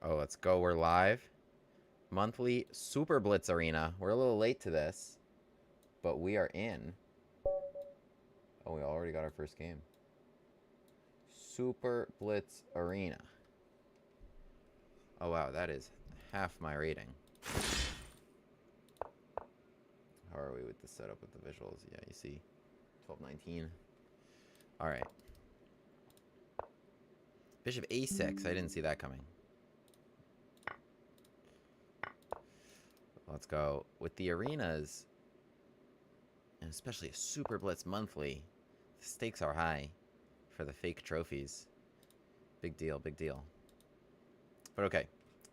Oh, let's go. We're live. Monthly Super Blitz Arena. We're a little late to this, but we are in. Oh, we already got our first game. Super Blitz Arena. Oh, wow. That is half my rating. How are we with the setup with the visuals? Yeah, you see. 1219. Alright. Bishop a6. I didn't see that coming. Let's go. With the arenas, and especially a Super Blitz monthly, the stakes are high for the fake trophies. Big deal, big deal. But okay.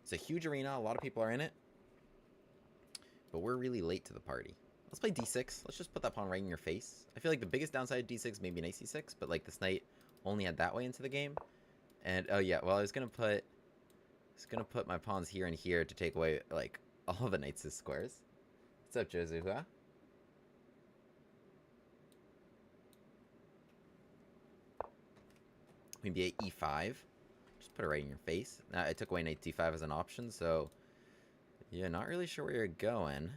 It's a huge arena. A lot of people are in it. But we're really late to the party. Let's play d6. Let's just put that pawn right in your face. I feel like the biggest downside of d6 maybe knight c6, but like this knight only had that way into the game. And oh yeah, well I was gonna put my pawns here and here to take away like all the knights' squares. What's up, Jozuha? Maybe a e5. Just put it right in your face. Now I took away knight d5 as an option, so yeah, not really sure where you're going.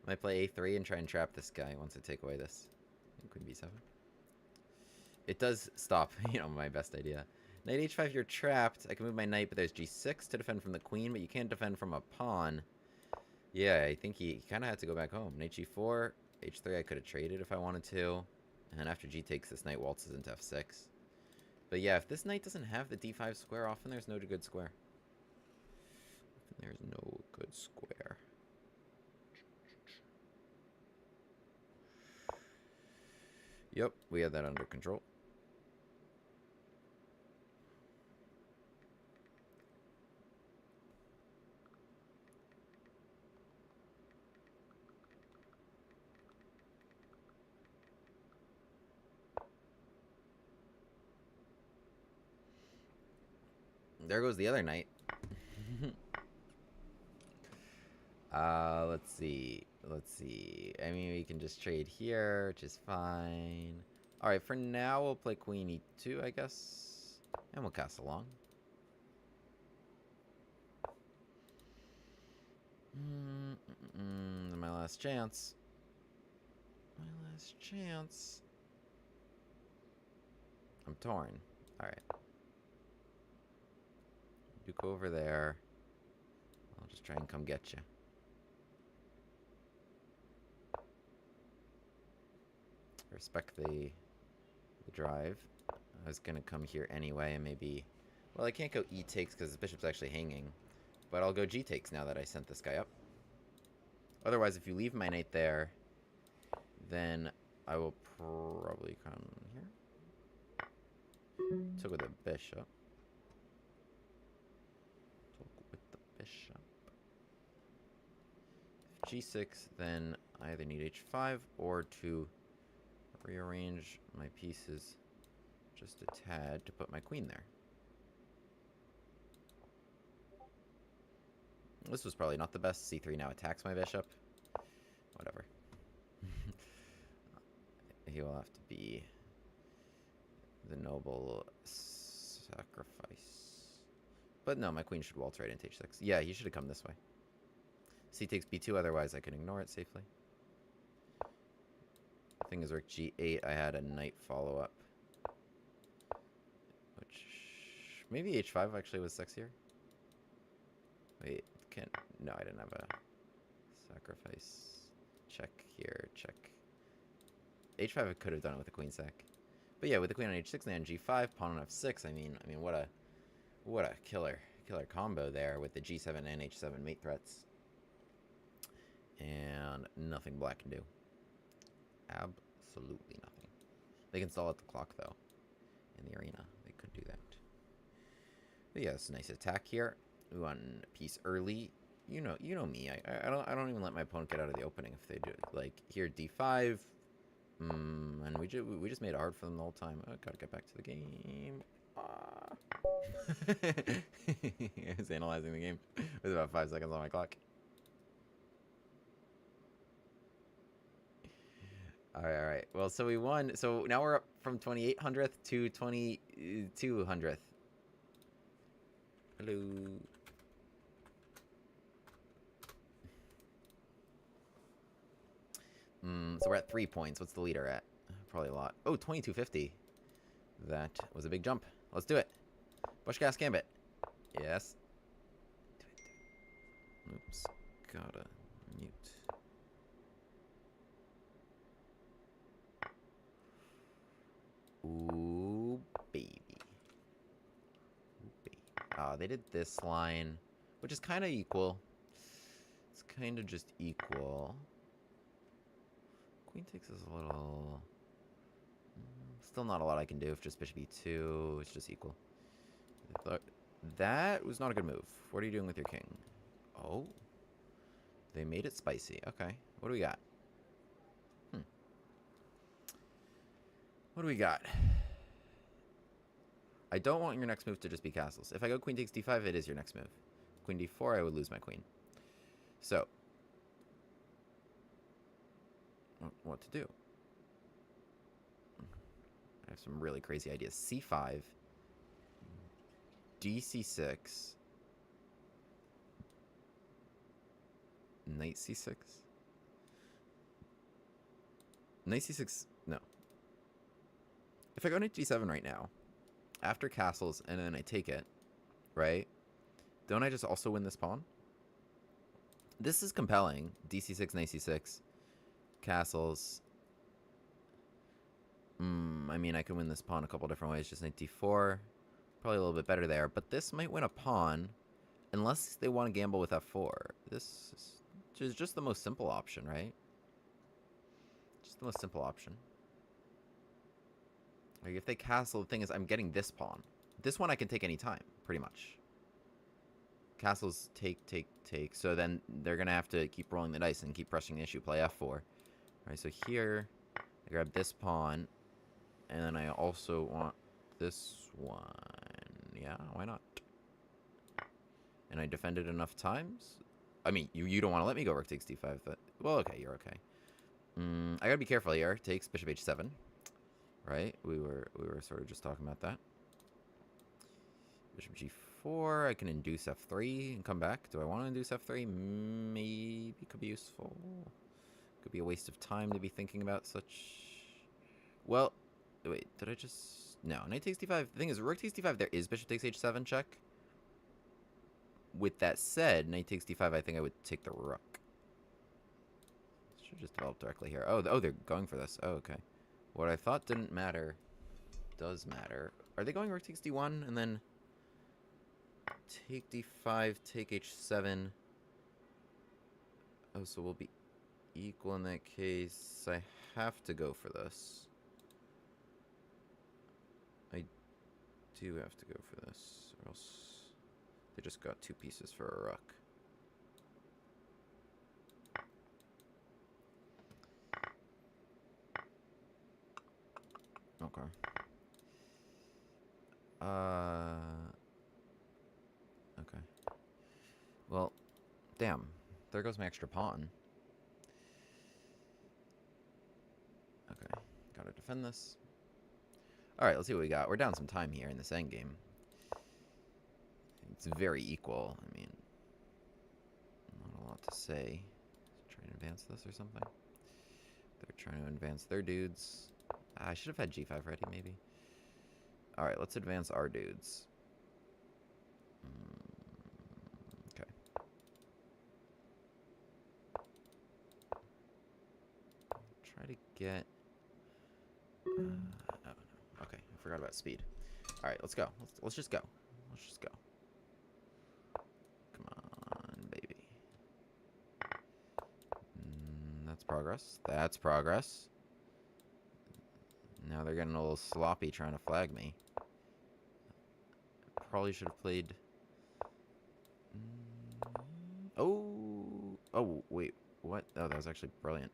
Might play a3 and try and trap this guy once I take away this. Queen b7. It does stop, you know, my best idea. Knight h5, you're trapped. I can move my knight, but there's g6 to defend from the queen, but you can't defend from a pawn. Yeah, I think he kind of had to go back home. Knight g4, h3 I could have traded if I wanted to. And then after g takes, this knight waltzes into f6. But yeah, if this knight doesn't have the d5 square, often there's no good square. Often there's no good square. Yep, we had that under control. There goes the other knight. Let's see. Let's see. I mean, we can just trade here, which is fine. Alright, for now, we'll play queen e2, I guess. And we'll castle along. My last chance. My last chance. I'm torn. Alright. You go over there. I'll just try and come get you. Respect the drive. I was gonna come here anyway and maybe... Well, I can't go e takes because the bishop's actually hanging. But I'll go g takes now that I sent this guy up. Otherwise, if you leave my knight there, then I will probably come here. Took with the bishop. Took with the bishop. If g6, then I either need h5 or to rearrange my pieces just a tad to put my queen there. This was probably not the best. c3 now attacks my bishop. Whatever. He will have to be the noble sacrifice. But no, my queen should waltz right into h6. Yeah, he should have come this way. C takes b2, otherwise I can ignore it safely. Thing is, rook g8, I had a knight follow-up. Which... Maybe h5 actually was sexier. Wait, can't... No, I didn't have a sacrifice. Check here, check. h5 I could have done it with a queen sack. But yeah, with the queen on h6 and g5, pawn on f6, I mean what a killer combo there with the g7 and h7 mate threats. And nothing black can do. Absolutely nothing. They can stall at the clock though. In the arena, they could do that. But yeah, it's a nice attack here. We want a piece early. You know me. I don't even let my opponent get out of the opening if they do. Like here, d5. And we just made it hard for them the whole time. Oh, gotta get back to the game. I was analyzing the game with about 5 seconds on my clock. Alright. Well, so we won. So now we're up from 2800th to 2200th. Hello. So we're at 3 points. What's the leader at? Probably a lot. Oh, 2250. That was a big jump. Let's do it. Bushcast Gambit. Yes. Oops. Gotta mute. Ooh, baby. Ooh, baby. They did this line, which is kind of equal. It's kind of just equal. Queen takes is a little... Still not a lot I can do if just bishop e2. It's just equal. That was not a good move. What are you doing with your king? Oh. They made it spicy. Okay. What do we got? What do we got? I don't want your next move to just be castles. If I go queen takes d5, it is your next move. Queen d4, I would lose my queen. So. What to do? I have some really crazy ideas. c5. dc6. Knight c6. Knight c6. No. If I go knight g7 right now, after castles, and then I take it, right? Don't I just also win this pawn? This is compelling. dc6, knight c6. Castles. I mean, I can win this pawn a couple different ways. Just knight d4. Probably a little bit better there. But this might win a pawn, unless they want to gamble with f4. This is just the most simple option, right? Just the most simple option. Like, if they castle, the thing is, I'm getting this pawn. This one I can take any time, pretty much. Castles take, take, take. So then they're going to have to keep rolling the dice and keep pressing the issue, play f4. All right, so here, I grab this pawn. And then I also want this one. Yeah, why not? And I defended enough times. I mean, you don't want to let me go rook takes d5. But, well, okay, you're okay. I gotta be careful here. Takes bishop h7. Right? We were sort of just talking about that. Bishop g4. I can induce f3 and come back. Do I want to induce f3? Maybe could be useful. Could be a waste of time to be thinking about such. Well, wait. Did I just? No. Knight takes d5. The thing is, rook takes d5. There is bishop takes h7 check. With that said, knight takes d5. I think I would take the rook. Should just develop directly here. Oh, they're going for this. Oh, okay. What I thought didn't matter does matter. Are they going rook takes d1 and then take d5, take h7? Oh, so we'll be equal in that case. I have to go for this. I do have to go for this, or else they just got 2 pieces for a rook. Okay. Okay. Well, damn. There goes my extra pawn. Okay. Gotta defend this. Alright, let's see what we got. We're down some time here in this endgame. It's very equal. I mean, not a lot to say. Trying to advance this or something. They're trying to advance their dudes. I should have had g5 ready, maybe. Alright, let's advance our dudes. Okay. Try to get... oh, no. Okay, I forgot about speed. Alright, let's go. Let's just go. Let's just go. Come on, baby. That's progress. That's progress. Now they're getting a little sloppy trying to flag me. Probably should have played... Oh! Oh, wait. What? Oh, that was actually brilliant.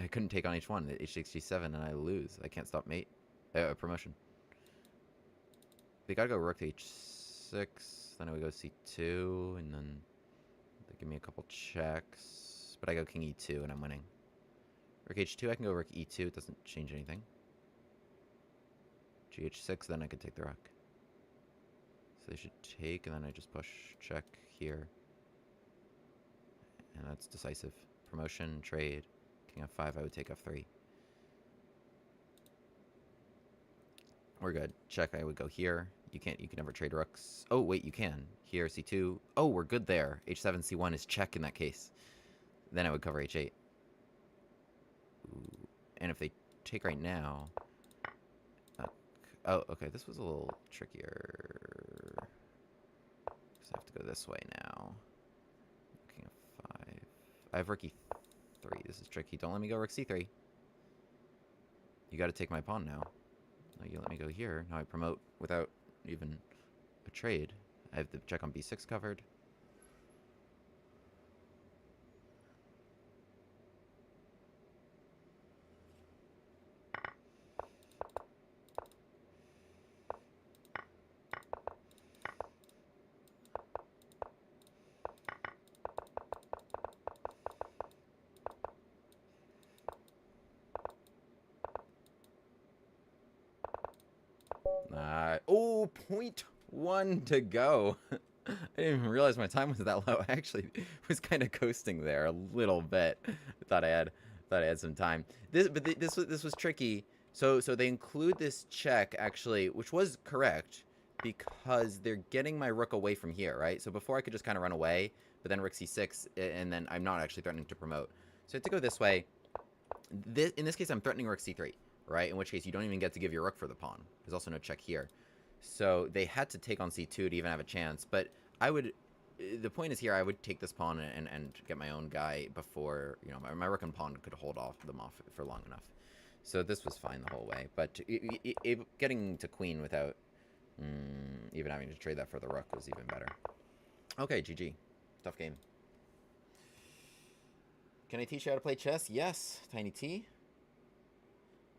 I couldn't take on h1. H takes g7 and I lose. I can't stop mate. Promotion. They gotta go rook to h6. Then I would go c2. And then they give me a couple checks. But I go king e2 and I'm winning. Rook h2, I can go rook e2. It doesn't change anything. Gh6, then I could take the rook. So they should take, and then I just push check here. And that's decisive. Promotion, trade, king f5, I would take f3. We're good. Check, I would go here. You can never trade rooks. Oh, wait, you can. Here, c2. Oh, we're good there. h7, c1 is check in that case. Then I would cover h8. Ooh. And if they take right now... oh, okay, this was a little trickier. Because I have to go this way now. King f5. I have rook e3. This is tricky. Don't let me go rook c3. You got to take my pawn now. No, you let me go here. Now I promote without even a trade. I have the check on b6 covered. Oh, 0.1 to go. I didn't even realize my time was that low. I actually was kind of coasting there a little bit. Thought I had some time. This was tricky. So they include this check actually, which was correct because they're getting my rook away from here, right? So before I could just kind of run away, but then rook c6, and then I'm not actually threatening to promote. So I have to go this way. In this case, I'm threatening rook c3, right? In which case, you don't even get to give your rook for the pawn. There's also no check here. So they had to take on c2 to even have a chance. But I would... the point is here, I would take this pawn and get my own guy before, you know, my rook and pawn could hold them off for long enough. So this was fine the whole way. But getting to queen without even having to trade that for the rook was even better. Okay, GG. Tough game. Can I teach you how to play chess? Yes, Tiny T.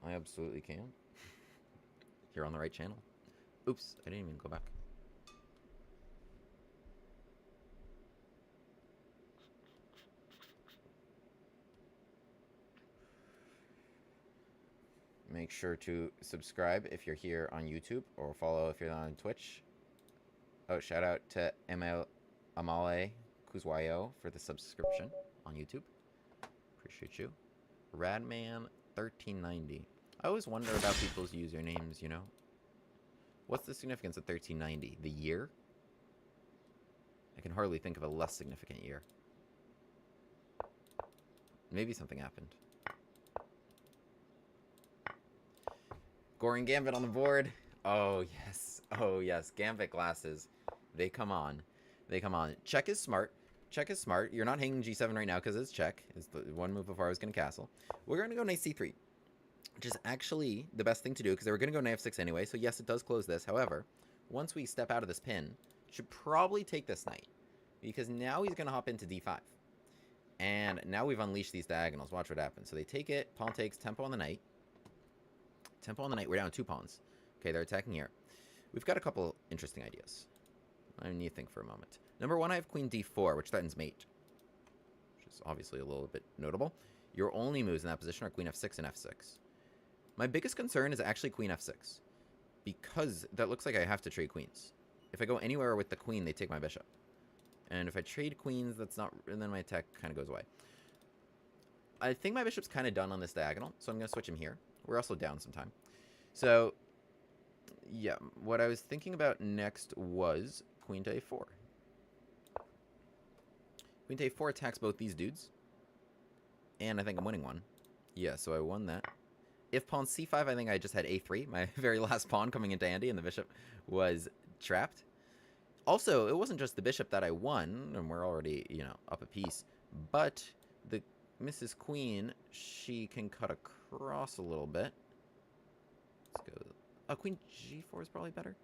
I absolutely can. You're on the right channel. Oops, I didn't even go back. Make sure to subscribe if you're here on YouTube, or follow if you're on Twitch. Oh, shout out to Amale Kuzwayo for the subscription on YouTube. Appreciate you. Radman1390. I always wonder about people's usernames, you know? What's the significance of 1390? The year? I can hardly think of a less significant year. Maybe something happened. Goring Gambit on the board. Oh, yes. Oh, yes. Gambit glasses. They come on. They come on. Check is smart. Check is smart. You're not hanging g7 right now because it's check. It's the one move before I was going to castle. We're going to go knight c3, which is actually the best thing to do because they were going to go knight f6 anyway. So, yes, it does close this. However, once we step out of this pin, should probably take this knight because now he's going to hop into d5. And now we've unleashed these diagonals. Watch what happens. So they take it. Pawn takes. Tempo on the knight. Tempo on the knight. We're down 2 pawns. Okay, they're attacking here. We've got a couple interesting ideas. I need to think for a moment. Number 1, I have queen d4, which threatens mate, which is obviously a little bit notable. Your only moves in that position are queen f6 and f6. My biggest concern is actually queen f6, because that looks like I have to trade queens. If I go anywhere with the queen, they take my bishop. And if I trade queens, that's not... and then my attack kind of goes away. I think my bishop's kind of done on this diagonal, so I'm going to switch him here. We're also down some time. So, yeah, what I was thinking about next was queen to a4. Queen to a4 attacks both these dudes. And I think I'm winning one. Yeah, so I won that. If pawn c5, I think I just had a3, my very last pawn coming into handy, and the bishop was trapped. Also, it wasn't just the bishop that I won, and we're already, you know, up a piece, but the Mrs. Queen, she can cut across a little bit. Let's go. Oh, queen g4 is probably better.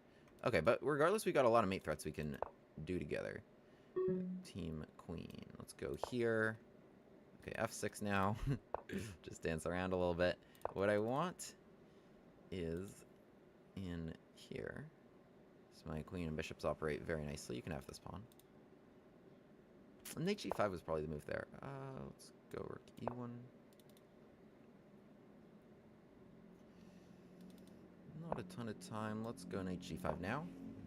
Okay, but regardless, we got a lot of mate threats we can do together. Team queen. Let's go here. Okay, f6 now. Just dance around a little bit. What I want is in here. So my queen and bishops operate very nicely. You can have this pawn. Knight g5 was probably the move there. Let's go rook e1. Not a ton of time. Let's go knight g5 now.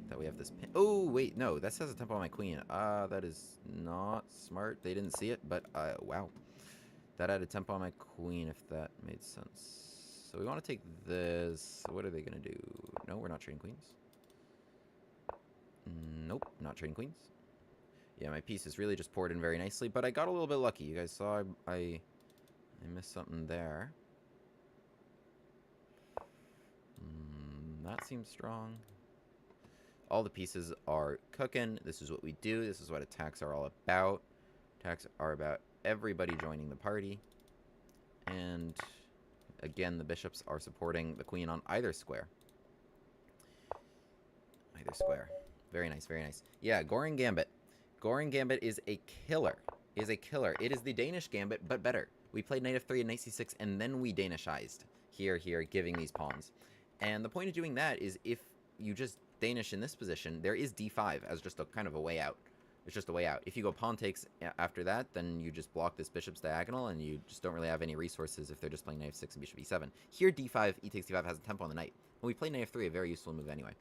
that we have this pin. Oh, wait, no, that says a tempo on my queen. That is not smart. They didn't see it, but, wow. That added tempo on my queen, if that made sense. So we want to take this. What are they going to do? No, we're not trading queens. Nope, not trading queens. Yeah, my piece is really just poured in very nicely, but I got a little bit lucky. You guys saw I missed something there. That seems strong. All the pieces are cooking. This is what we do. This is what attacks are all about. Attacks are about everybody joining the party. And again, the bishops are supporting the queen on either square. Either square. Very nice, very nice. Yeah, Goring Gambit. Goring Gambit is a killer. Is a killer. It is the Danish Gambit, but better. We played knight f3 and knight c6, and then we Danishized. Here, giving these pawns. And the point of doing that is if you just Danish in this position, there is d5 as just a kind of a way out. It's just a way out. If you go pawn takes after that, then you just block this bishop's diagonal, and you just don't really have any resources if they're just playing knight f6 and bishop e7. Here, d5, e takes d5 has a tempo on the knight. When we play knight f3, a very useful move anyway.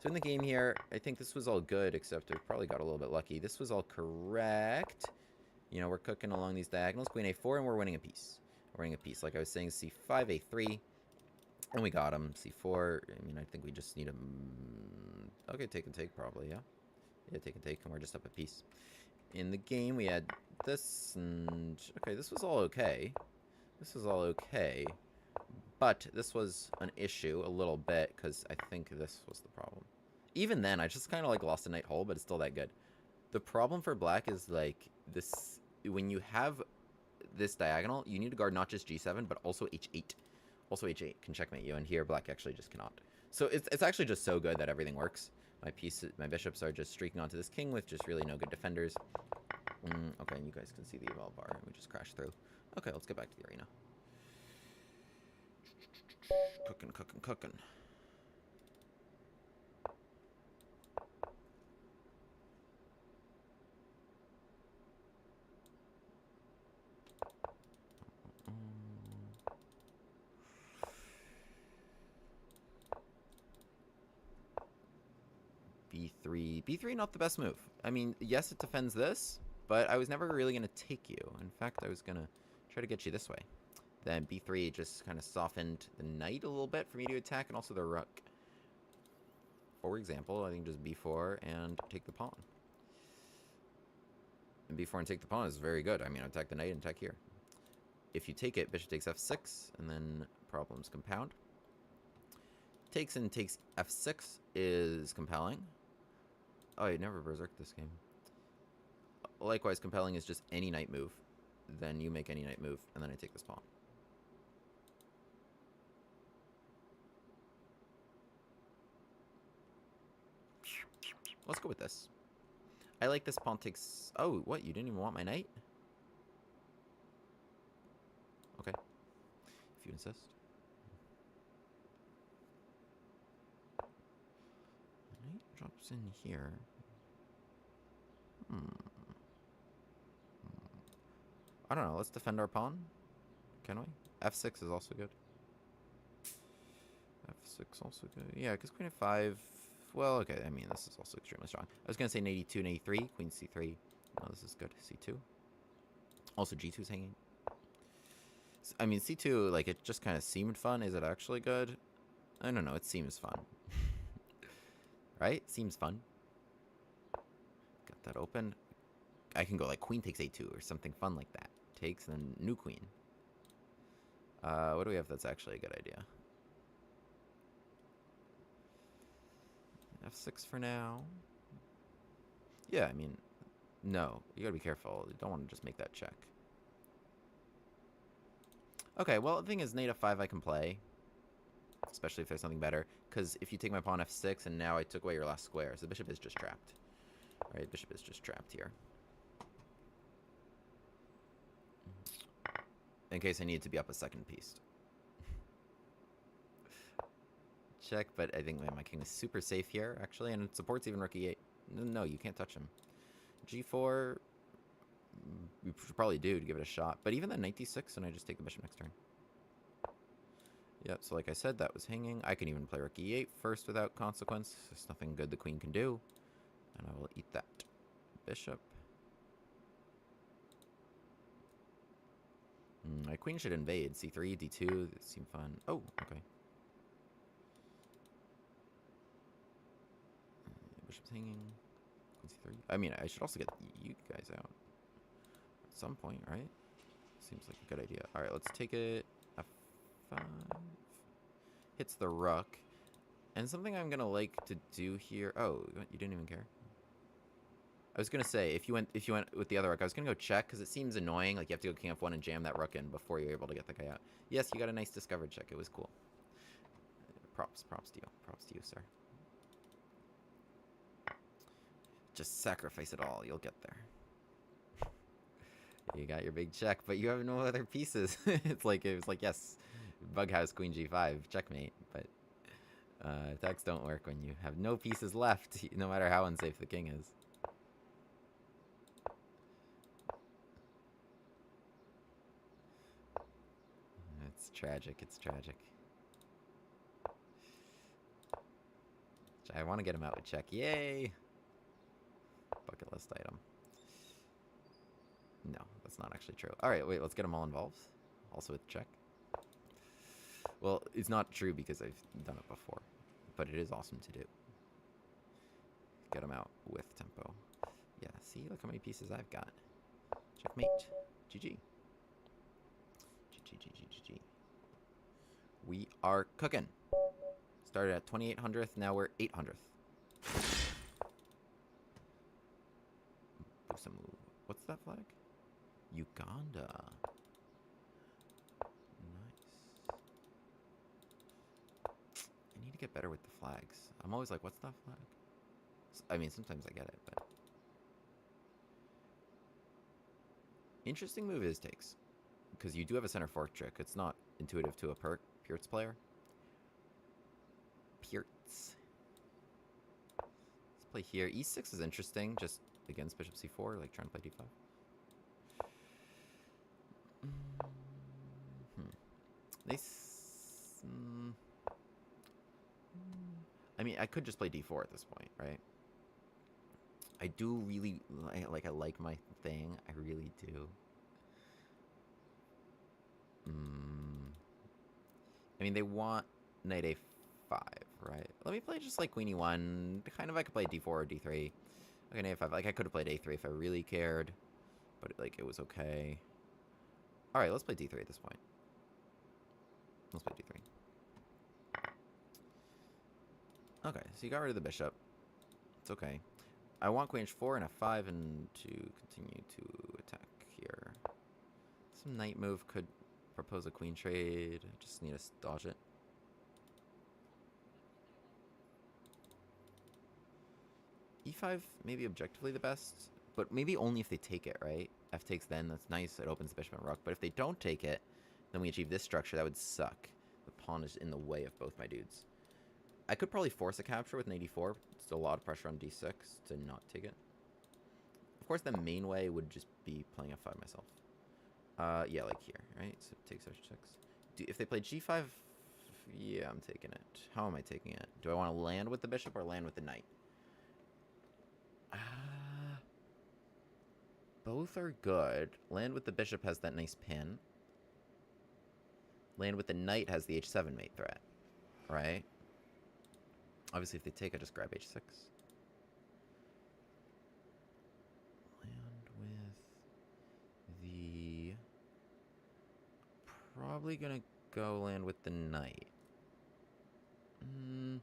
So in the game here, I think this was all good, except I probably got a little bit lucky. This was all correct. You know, we're cooking along these diagonals. Queen a4, and we're winning a piece. We're winning a piece. Like I was saying, c5, a3. And we got him. c4. I mean, I think we just need him. Okay, take and take, probably, yeah. Yeah, take and take, and we're just up a piece. In the game, we had this, and... Okay, this was all okay. This was all okay. But this was an issue a little bit, because I think this was the problem. Even then, I just kind of, like, lost a knight hole, but it's still that good. The problem for black is, like, this... When you have this diagonal, you need to guard not just g7, but also h8. Also h8 can checkmate you, and here black actually just cannot. So it's actually just so good that everything works. My bishops are just streaking onto this king with just really no good defenders. Okay, and you guys can see the eval bar. We just crashed through. Okay, let's get back to the arena. Cooking. b3. b3 not the best move. I mean, yes, it defends this, but I was never really going to take you. In fact, I was going to try to get you this way. Then b3 just kind of softened the knight a little bit for me to attack, and also the rook. For example, I think just b4 and take the pawn. And b4 and take the pawn is very good. I mean, attack the knight and attack here. If you take it, bishop takes f6, and then problems compound. Takes and takes f6 is compelling. Oh, I never berserked this game. Likewise, compelling is just any knight move. Then you make any knight move, and then I take this pawn. Let's go with this. I like this pawn takes... Oh, what? You didn't even want my knight? Okay. If you insist. Knight drops in here. I don't know. Let's defend our pawn. Can we? f6 is also good. f6 also good. Yeah, because queen f5... Well, okay. I mean, this is also extremely strong. I was going to say knight e2 and e3. Queen c3. No, this is good. c2. Also, g2 is hanging. I mean, c2, like, it just kind of seemed fun. Is it actually good? I don't know. It seems fun. Right? Seems fun. Got that open. I can go, like, queen takes a2 or something fun like that. Takes, and then new queen. What do we have that's actually a good idea? f6 for now. Yeah, I mean, no. You gotta be careful. You don't want to just make that check. Okay, well, the thing is, knight f5 I can play. Especially if there's something better. Because if you take my pawn f6, and now I took away your last square. So the bishop is just trapped. Alright, bishop is just trapped here. In case I needed to be up a second piece. Check, but I think my king is super safe here, actually, and it supports even rook e8. No, you can't touch him. g4, we should probably do to give it a shot, but even then, knight d6, and I just take the bishop next turn. Yep, so like I said, that was hanging. I can even play rook e8 first without consequence. There's nothing good the queen can do. And I will eat that. Bishop. My queen should invade. c3, d2. This seemed fun. Oh, okay. Bishop's hanging. Queen c3. I mean, I should also get you guys out at some point, right? Seems like a good idea. All right, let's take it. F5. Hits the rook. And something I'm gonna like to do here. Oh, you didn't even care. I was gonna say if you went with the other rook, I was gonna go check because it seems annoying. Like you have to go king f1 and jam that rook in before you're able to get the guy out. Yes, you got a nice discovered check. It was cool. Props to you, sir. Just sacrifice it all. You'll get there. You got your big check, but you have no other pieces. It was like yes, bughouse queen g5 checkmate, but attacks don't work when you have no pieces left, no matter how unsafe the king is. It's tragic. It's tragic. I want to get him out with check. Yay! Bucket list item. No, that's not actually true. Alright, wait, let's get them all involved. Also with check. Well, it's not true because I've done it before. But it is awesome to do. Get them out with tempo. Yeah, see? Look how many pieces I've got. Checkmate. GG. GG. We are cooking. Started at 2800th, now we're 800th. What's that flag? Uganda. Nice. I need to get better with the flags. I'm always like, what's that flag? I mean, sometimes I get it, but... Interesting move is takes. Because you do have a center fork trick. It's not intuitive to a Pirtz player. Pirtz. Let's play here. E6 is interesting, just against bishop c4, like trying to play d5. I mean, I could just play d4 at this point, right? I do really I like my thing. I really do. I mean, they want knight a5, right? Let me play just like queen e1. Kind of, I could play d4 or d3. Okay, knight a5. Like, I could have played a3 if I really cared, but like it was okay. All right, let's play d3 at this point. Let's play d3. Okay, so you got rid of the bishop. It's okay. I want queen h4 and f5 and to continue to attack here. Some knight move could propose a queen trade. I just need to dodge it. e5 maybe objectively the best, but maybe only if they take it, right? F takes then, that's nice. It opens the bishop and rook. But if they don't take it, then we achieve this structure. That would suck. The pawn is in the way of both my dudes. I could probably force a capture with an 84. Still a lot of pressure on d6 to not take it. Of course, the main way would just be playing f5 myself. Yeah, like here, right? So takes h6. If they play g5, yeah, I'm taking it. How am I taking it? Do I want to land with the bishop or land with the knight? Both are good. Land with the bishop has that nice pin. Land with the knight has the h7 mate threat, right? Obviously, if they take, I just grab h6. Land with the... Probably gonna go land with the knight. I'm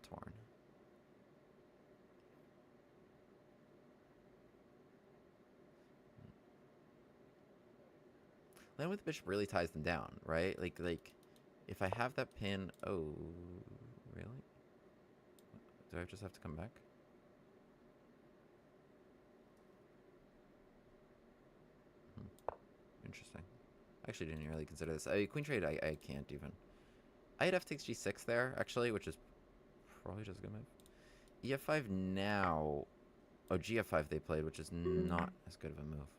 torn. Land with the bishop really ties them down, right? Like, if I have that pin... Oh, really? Do I just have to come back? Interesting. I actually didn't really consider this. Queen trade, I can't even. I had f takes g6 there, actually, which is probably just a good move. ef5 now... Oh, gf5 they played, which is not as good of a move.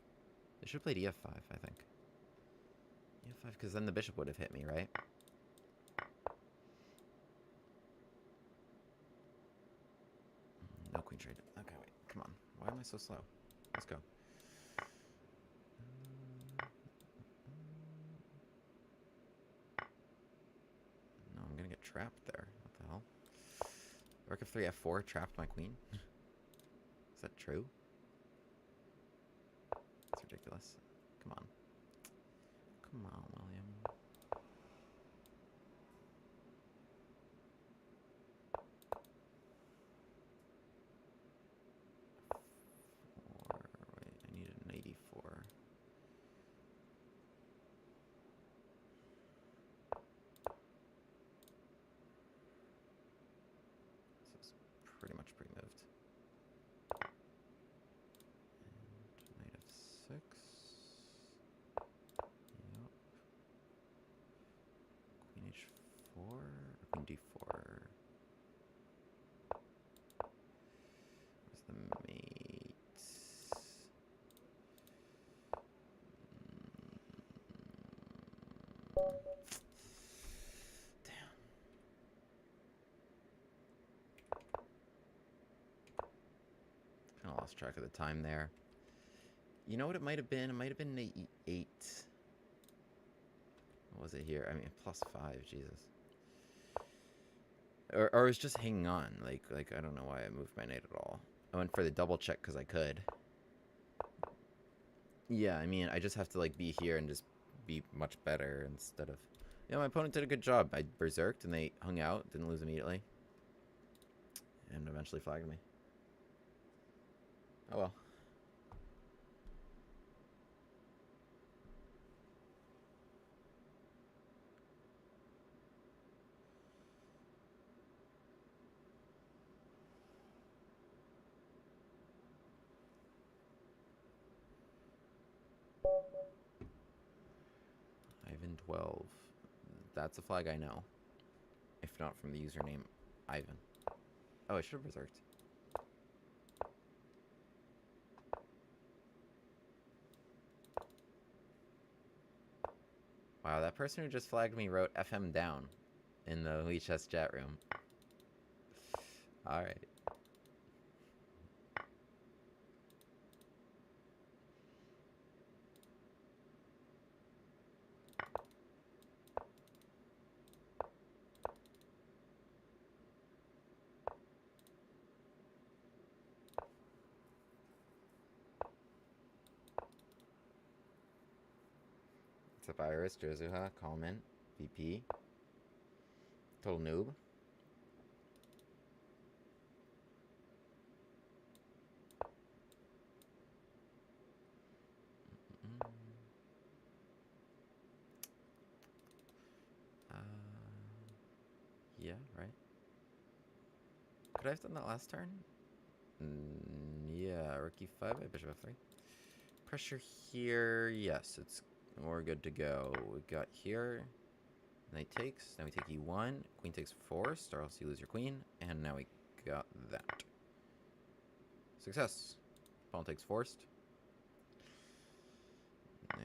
They should have played ef5, I think. E5, because then the bishop would have hit me, right? No queen trade. Okay, wait. Come on. Why am I so slow? Let's go. No, I'm gonna get trapped there. What the hell? Rook f3, f4 trapped my queen? Is that true? That's ridiculous. Come on. Come on, William. Wait, I need an 84. This is pretty much pre-moved. And knight f6. Yep. Queen h4. Or queen d4. Where's the mate? Damn. Kind of lost track of the time there. You know what it might have been? It might have been knight e8. What was it here? I mean, +5, Jesus. Or I was just hanging on. Like I don't know why I moved my knight at all. I went for the double check because I could. Yeah, I mean, I just have to, like, be here and just be much better instead of... Yeah, my opponent did a good job. I berserked and they hung out, didn't lose immediately. And eventually flagged me. Oh well. Ivan 12. That's a flag I know. If not from the username Ivan. Oh, I should have berserked. Wow, that person who just flagged me wrote FM down in the Wii Chess chat room. Alright. What's up, Iris, Jozuha, Comment, VP, Total Noob. Yeah, right. Could I have done that last turn? Yeah, rook e5, bishop f3. Pressure here, yes, we're good to go. We got here, knight takes, now we take e1, queen takes forced, or else you lose your queen, and now we got that. Success. Pawn takes forced. Now,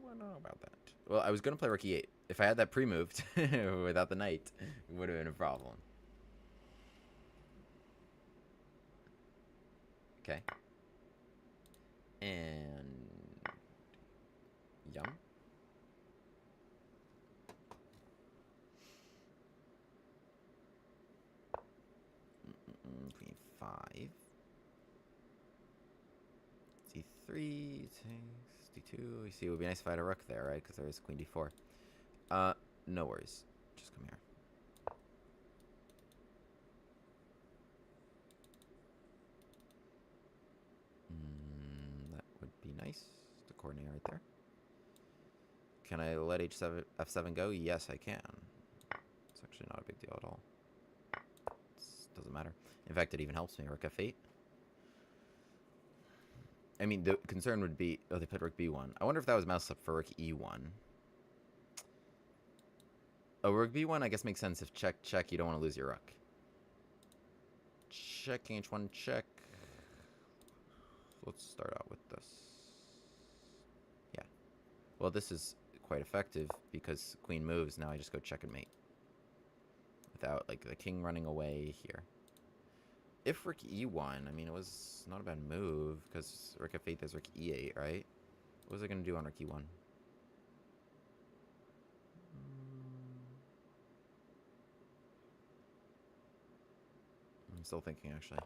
I don't know about that. Well, I was going to play rook e8. If I had that pre-moved without the knight, it would have been a problem. Okay. And... yum. Queen 5. C3 takes D2. You see, it would be nice if I had a rook there, right? Because there is queen D4. No worries. Just come here. That would be nice. The coordinate right there. Can I let H7, F7 go? Yes, I can. It's actually not a big deal at all. It doesn't matter. In fact, it even helps me. Rook F8. I mean, the concern would be... oh, they put rook B1. I wonder if that was mouse up for rook E1. Oh, rook B1, I guess, makes sense. If check, check, you don't want to lose your rook. Checking H1, check. Let's start out with this. Yeah. Well, this is quite effective because queen moves. Now I just go check and mate. Without, like, the king running away here. If rook e1, I mean, it was not a bad move because rook f8, there's rook e8, right? What was I going to do on rook e1? I'm still thinking, actually.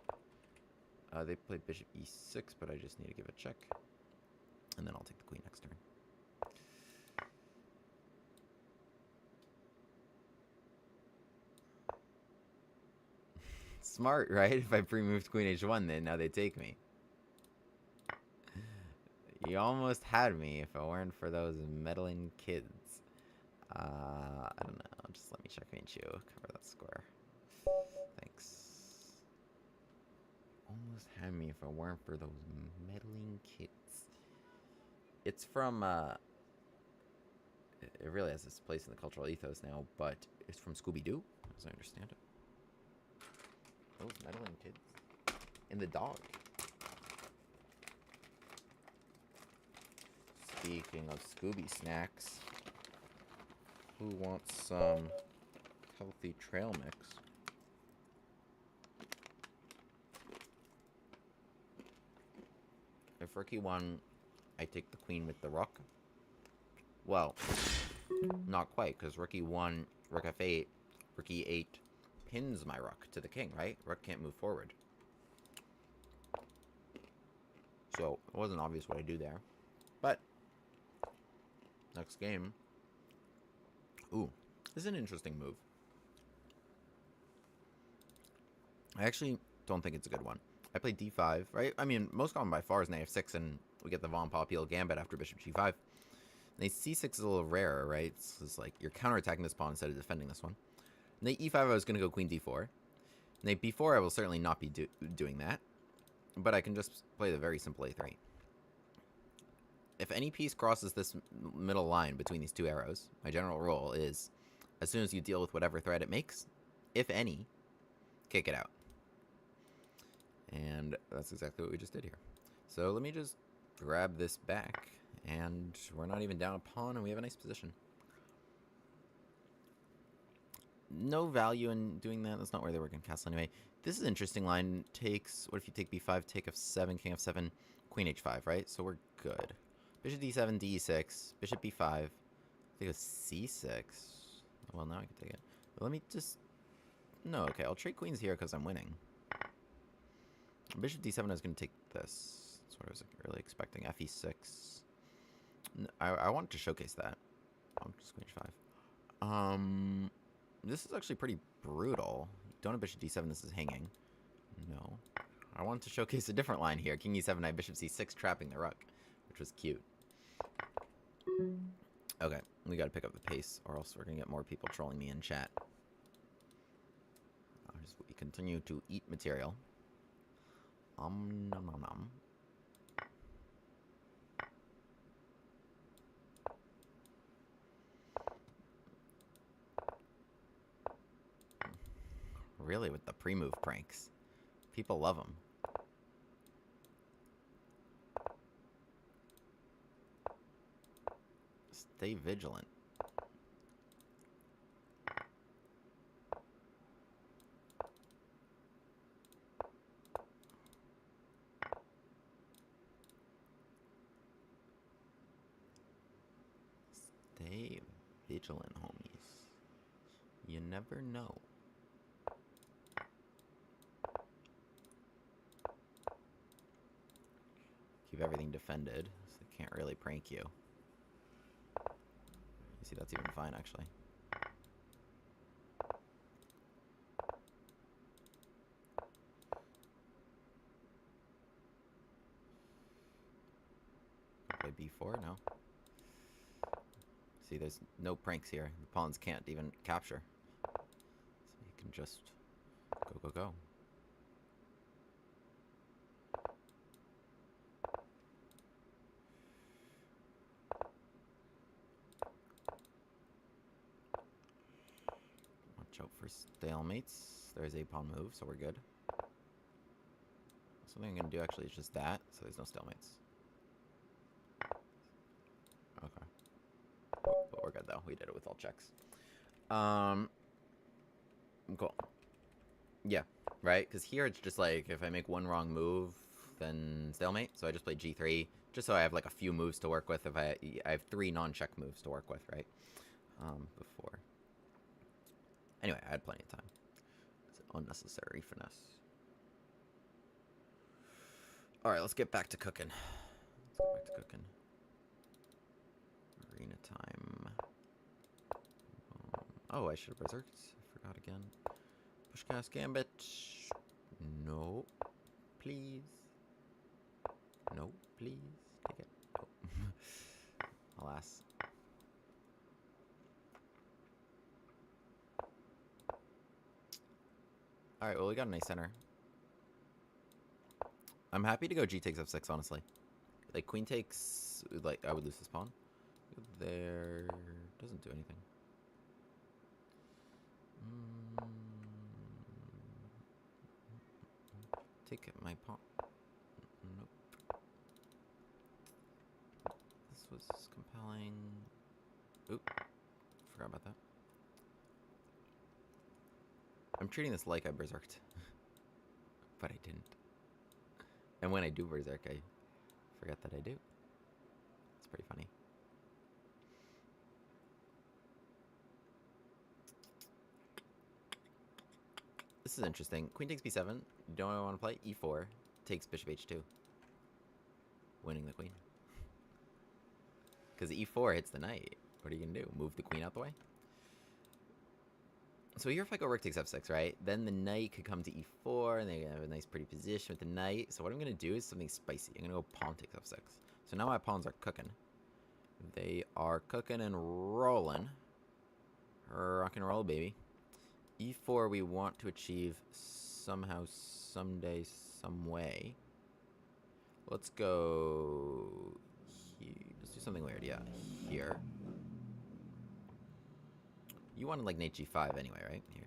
They played bishop e6, but I just need to give a check. And then I'll take the queen next turn. Smart, right? If I pre-moved queen h1, then now they take me. You almost had me if it weren't for those meddling kids. I don't know. Just let me checkmate you. Cover that square. Thanks. Almost had me if it weren't for those meddling kids. It's from, it really has this place in the cultural ethos now, but it's from Scooby-Doo, as I understand it. Those meddling kids. And the dog. Speaking of Scooby snacks, who wants some healthy trail mix? If rook e1, I take the queen with the rook. Well, not quite, because rook e1, rook f8, rook e8 pins my rook to the king, right? Rook can't move forward. So, it wasn't obvious what I do there. But, next game. Ooh, this is an interesting move. I actually don't think it's a good one. I played d5, right? I mean, most common by far is knight f6, and we get the von Poppel Gambit after bishop g5. Knight c6 is a little rarer, right? It's like you're counterattacking this pawn instead of defending this one. Knight e5, I was going to go queen d4. Knight b4, I will certainly not be doing that. But I can just play the very simple a3. If any piece crosses this middle line between these two arrows, my general rule is, as soon as you deal with whatever threat it makes, if any, kick it out. And that's exactly what we just did here. So let me just grab this back, and we're not even down a pawn, and we have a nice position. No value in doing that. That's not where they work in castle anyway. This is an interesting line. Takes, what if you take b5, take f7, king f7, queen h5, right? So we're good. Bishop d7, d6, bishop b5. I think it's c6. Well, now I can take it. But let me just... No, okay, I'll trade queens here because I'm winning. Bishop d7 is going to take this. That's what I was really expecting. fe6. I wanted to showcase that. I'm just queen h5. This is actually pretty brutal. Don't have bishop d7, this is hanging. No. I wanted to showcase a different line here. King e7, knight, bishop c6, trapping the rook, which was cute. Okay, we gotta pick up the pace, or else we're gonna get more people trolling me in chat. We continue to eat material. Nom nom nom. Really, with the pre-move pranks. People love them. Stay vigilant. Stay vigilant, homies. You never know. Keep everything defended, so they can't really prank you. You see, that's even fine, actually. Play b4? No. See, there's no pranks here. The pawns can't even capture. So you can just go, go, go. Watch out for stalemates. There's a pawn move, so we're good. Something I'm going to do actually is just that, so there's no stalemates. Okay. we're good though. We did it with all checks. Cool. Yeah, right? Because here it's just like, if I make one wrong move, then stalemate. So I just play G3, just so I have like a few moves to work with. If I have 3 non-check moves to work with, right? Before. Anyway, I had plenty of time. It's unnecessary finesse. Alright, let's get back to cooking. Arena time. Oh, I should have berserked. I forgot again. Pushcast Gambit. No. Please. No, please. Take it. Oh. Alas. Alright, well, we got a nice center. I'm happy to go G takes F6, honestly. Like, queen takes... Like, I would lose this pawn. There... Doesn't do anything. Take my pawn. Nope. This was compelling. Oop. Forgot about that. I'm treating this like I berserked. But I didn't. And when I do berserk, I forget that I do. It's pretty funny. This is interesting. Queen takes b7. You don't want to play? e4 takes bishop h2. Winning the queen. Because e4 hits the knight. What are you going to do? Move the queen out the way? So here if I go rook takes f6, right? Then the knight could come to e4, and they have a nice pretty position with the knight. So what I'm going to do is something spicy. I'm going to go pawn takes f6. So now my pawns are cooking. They are cooking and rolling. Rock and roll, baby. e4 we want to achieve somehow, someday, some way. Let's go here. Let's do something weird. Yeah, here. You wanted like knight g5 anyway, right? Here.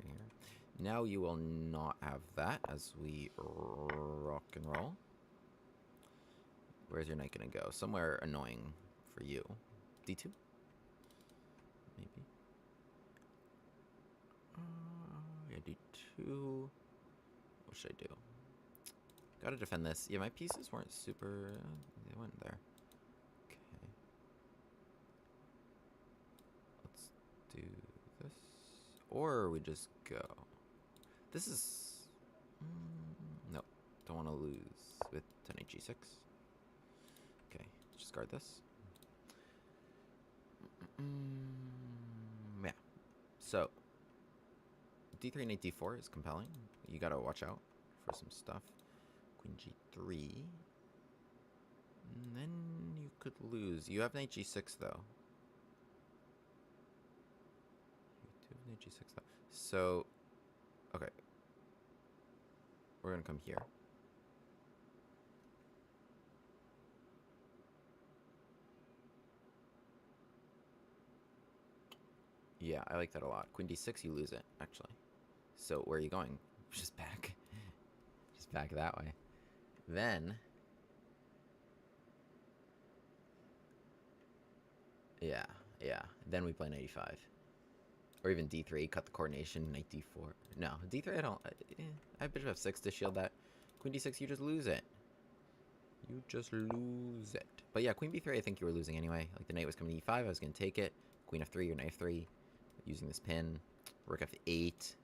Now you will not have that as we rock and roll. Where's your knight gonna go? Somewhere annoying for you. d2? Maybe. Yeah, d2. What should I do? Gotta defend this. Yeah, my pieces weren't super... they went there. Okay. Let's do this. Or we just go. This is... no. Don't want to lose with 10 g6. Okay. Just guard this. Yeah. So. d3 knight d4 is compelling. You gotta watch out for some stuff. Queen g3. And then you could lose. You have knight g6 though. You do have knight g6 though. So, okay. We're gonna come here. Yeah, I like that a lot. Queen d6, you lose it, actually. So, where are you going? Just back. Just back that way. Then... yeah. Then we play knight e5. Or even d3, cut the coordination, knight d4. No, d3 I don't... I have bishop f6 to shield that. Queen d6, you just lose it. You just lose it. But yeah, queen b3, I think you were losing anyway. Like, the knight was coming to e5, I was going to take it. Queen f3 or knight f3. Using this pin. Rook f8.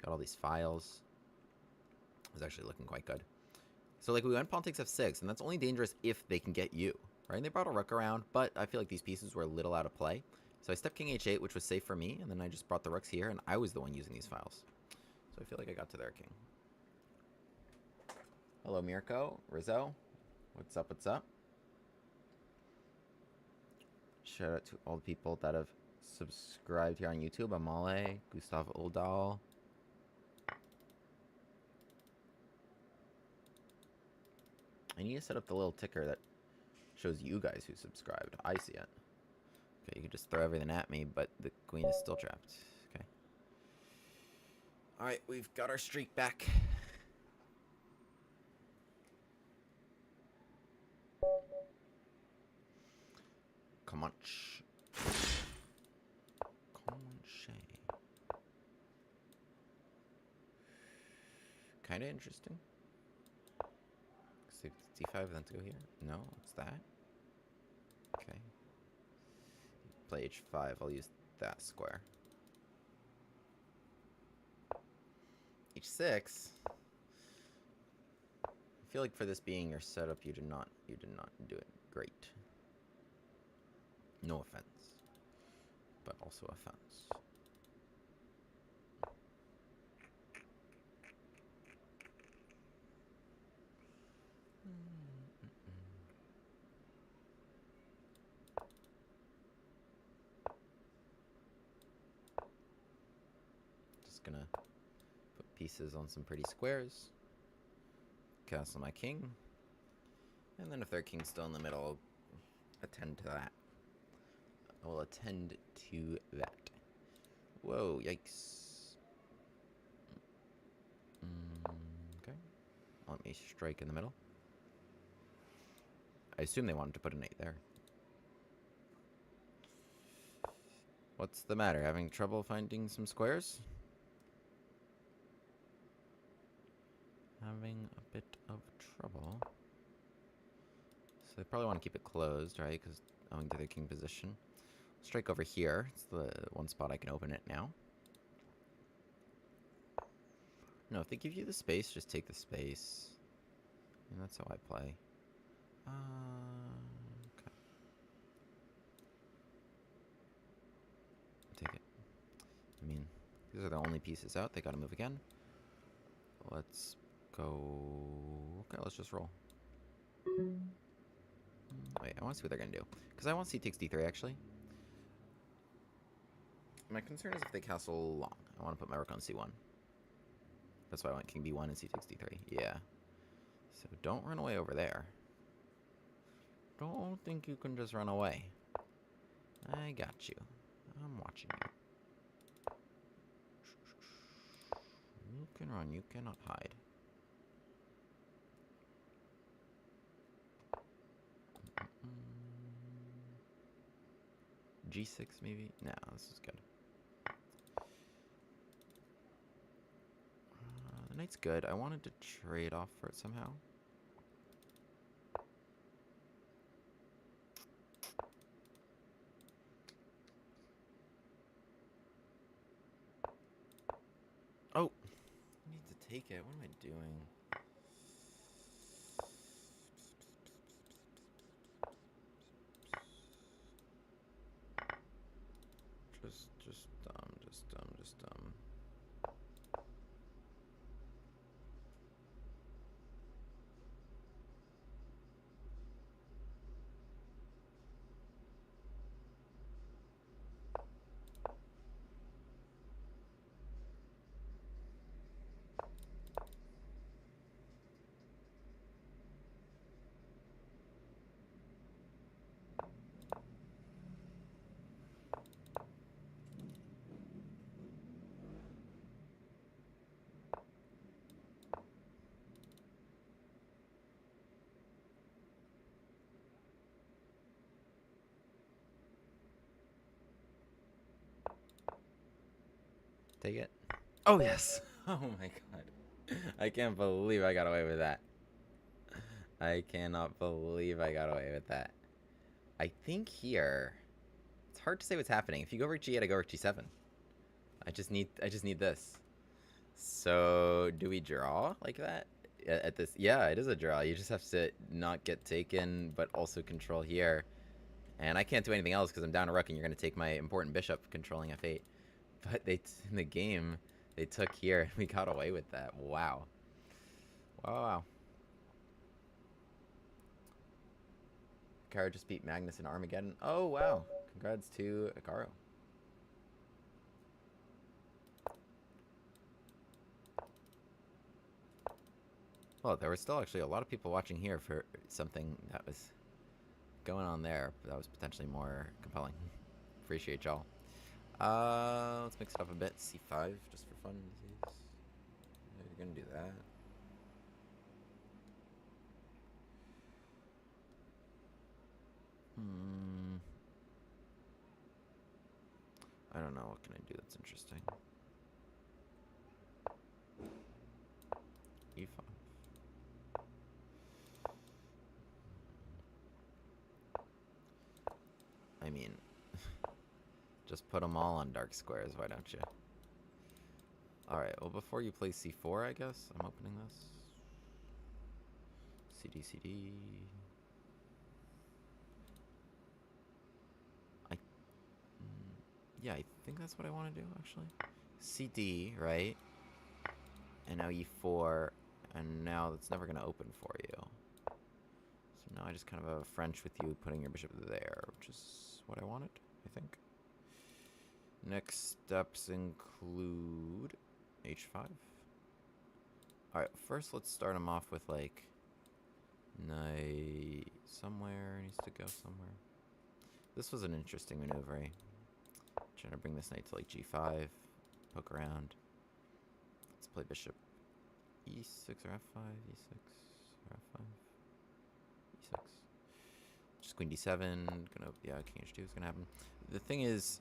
Got all these files. It was actually looking quite good. So, like, we went pawn takes f6, and that's only dangerous if they can get you. Right? And they brought a rook around, but I feel like these pieces were a little out of play. So I stepped king h8, which was safe for me, and then I just brought the rooks here, and I was the one using these files. So I feel like I got to their king. Hello, Mirko. Rizzo. What's up, what's up? Shout out to all the people that have subscribed here on YouTube. Amale, Gustav Oldal. I need to set up the little ticker that shows you guys who subscribed. I see it. Okay, you can just throw everything at me, but the queen is still trapped. Okay. Alright, we've got our streak back. Come on. kind of interesting. So d5, then to go here. No, what's that? Okay. Play h5. I'll use that square. h6. I feel like for this being your setup, you did not do it great. No offense, but also offense. Just gonna put pieces on some pretty squares. Castle my king. And then if their king's still in the middle, I'll attend to that. I will attend to that. Whoa, yikes. Okay. Let me strike in the middle. I assume they wanted to put an 8 there. What's the matter? Having trouble finding some squares? Having a bit of trouble. So they probably want to keep it closed, right? Because owing to their king position. Strike over here. It's the one spot I can open it now. No, if they give you the space, just take the space. And that's how I play. Okay. Take it. I mean, these are the only pieces out. They gotta move again. Let's go. Okay, let's just roll. Wait, I want to see what they're gonna do. Because I want c takes d3, actually. My concern is if they castle long. I want to put my rook on c1. That's why I want king b1 and c takes d3. Yeah. So don't run away over there. Don't think you can just run away. I got you. I'm watching you. You can run. You cannot hide. G6 maybe? No, this is good. The knight's good. I wanted to trade off for it somehow. Oh! I need to take it. What am I doing? Just dumb. Take it. Oh, yes. Oh, my God. I can't believe I got away with that. I cannot believe I got away with that. I think here... It's hard to say what's happening. If you go rook g8, I go rook g7. I just need this. So, do we draw like that? At this... Yeah, it is a draw. You just have to not get taken, but also control here. And I can't do anything else because I'm down a rook and you're going to take my important bishop controlling f8. But in the game, they took here and we got away with that. Wow. Wow. Kara just beat Magnus in Armageddon. Oh, wow. Congrats to Akaro. Well, there were still actually a lot of people watching here for something that was going on there. That was potentially more compelling. Appreciate y'all. Let's mix it up a bit. C5, just for fun. You're gonna do that. I don't know. What can I do that's interesting? mean, just put them all on dark squares, why don't you? Alright, well, before you play c4, I guess, I'm opening this. CD, CD. Yeah, I think that's what I want to do, actually. CD, right? And now e4, and now that's never going to open for you. So now I just kind of have a French with you putting your bishop there, which is what I wanted, I think. Next steps include h5. Alright, first let's start him off with, like, knight somewhere, needs to go somewhere. This was an interesting maneuver, eh? Trying to bring this knight to, like, g5, poke around. Let's play bishop e6 or f5, e6 or f5, e6. Just queen d7, gonna, yeah, king h2 is gonna happen. The thing is,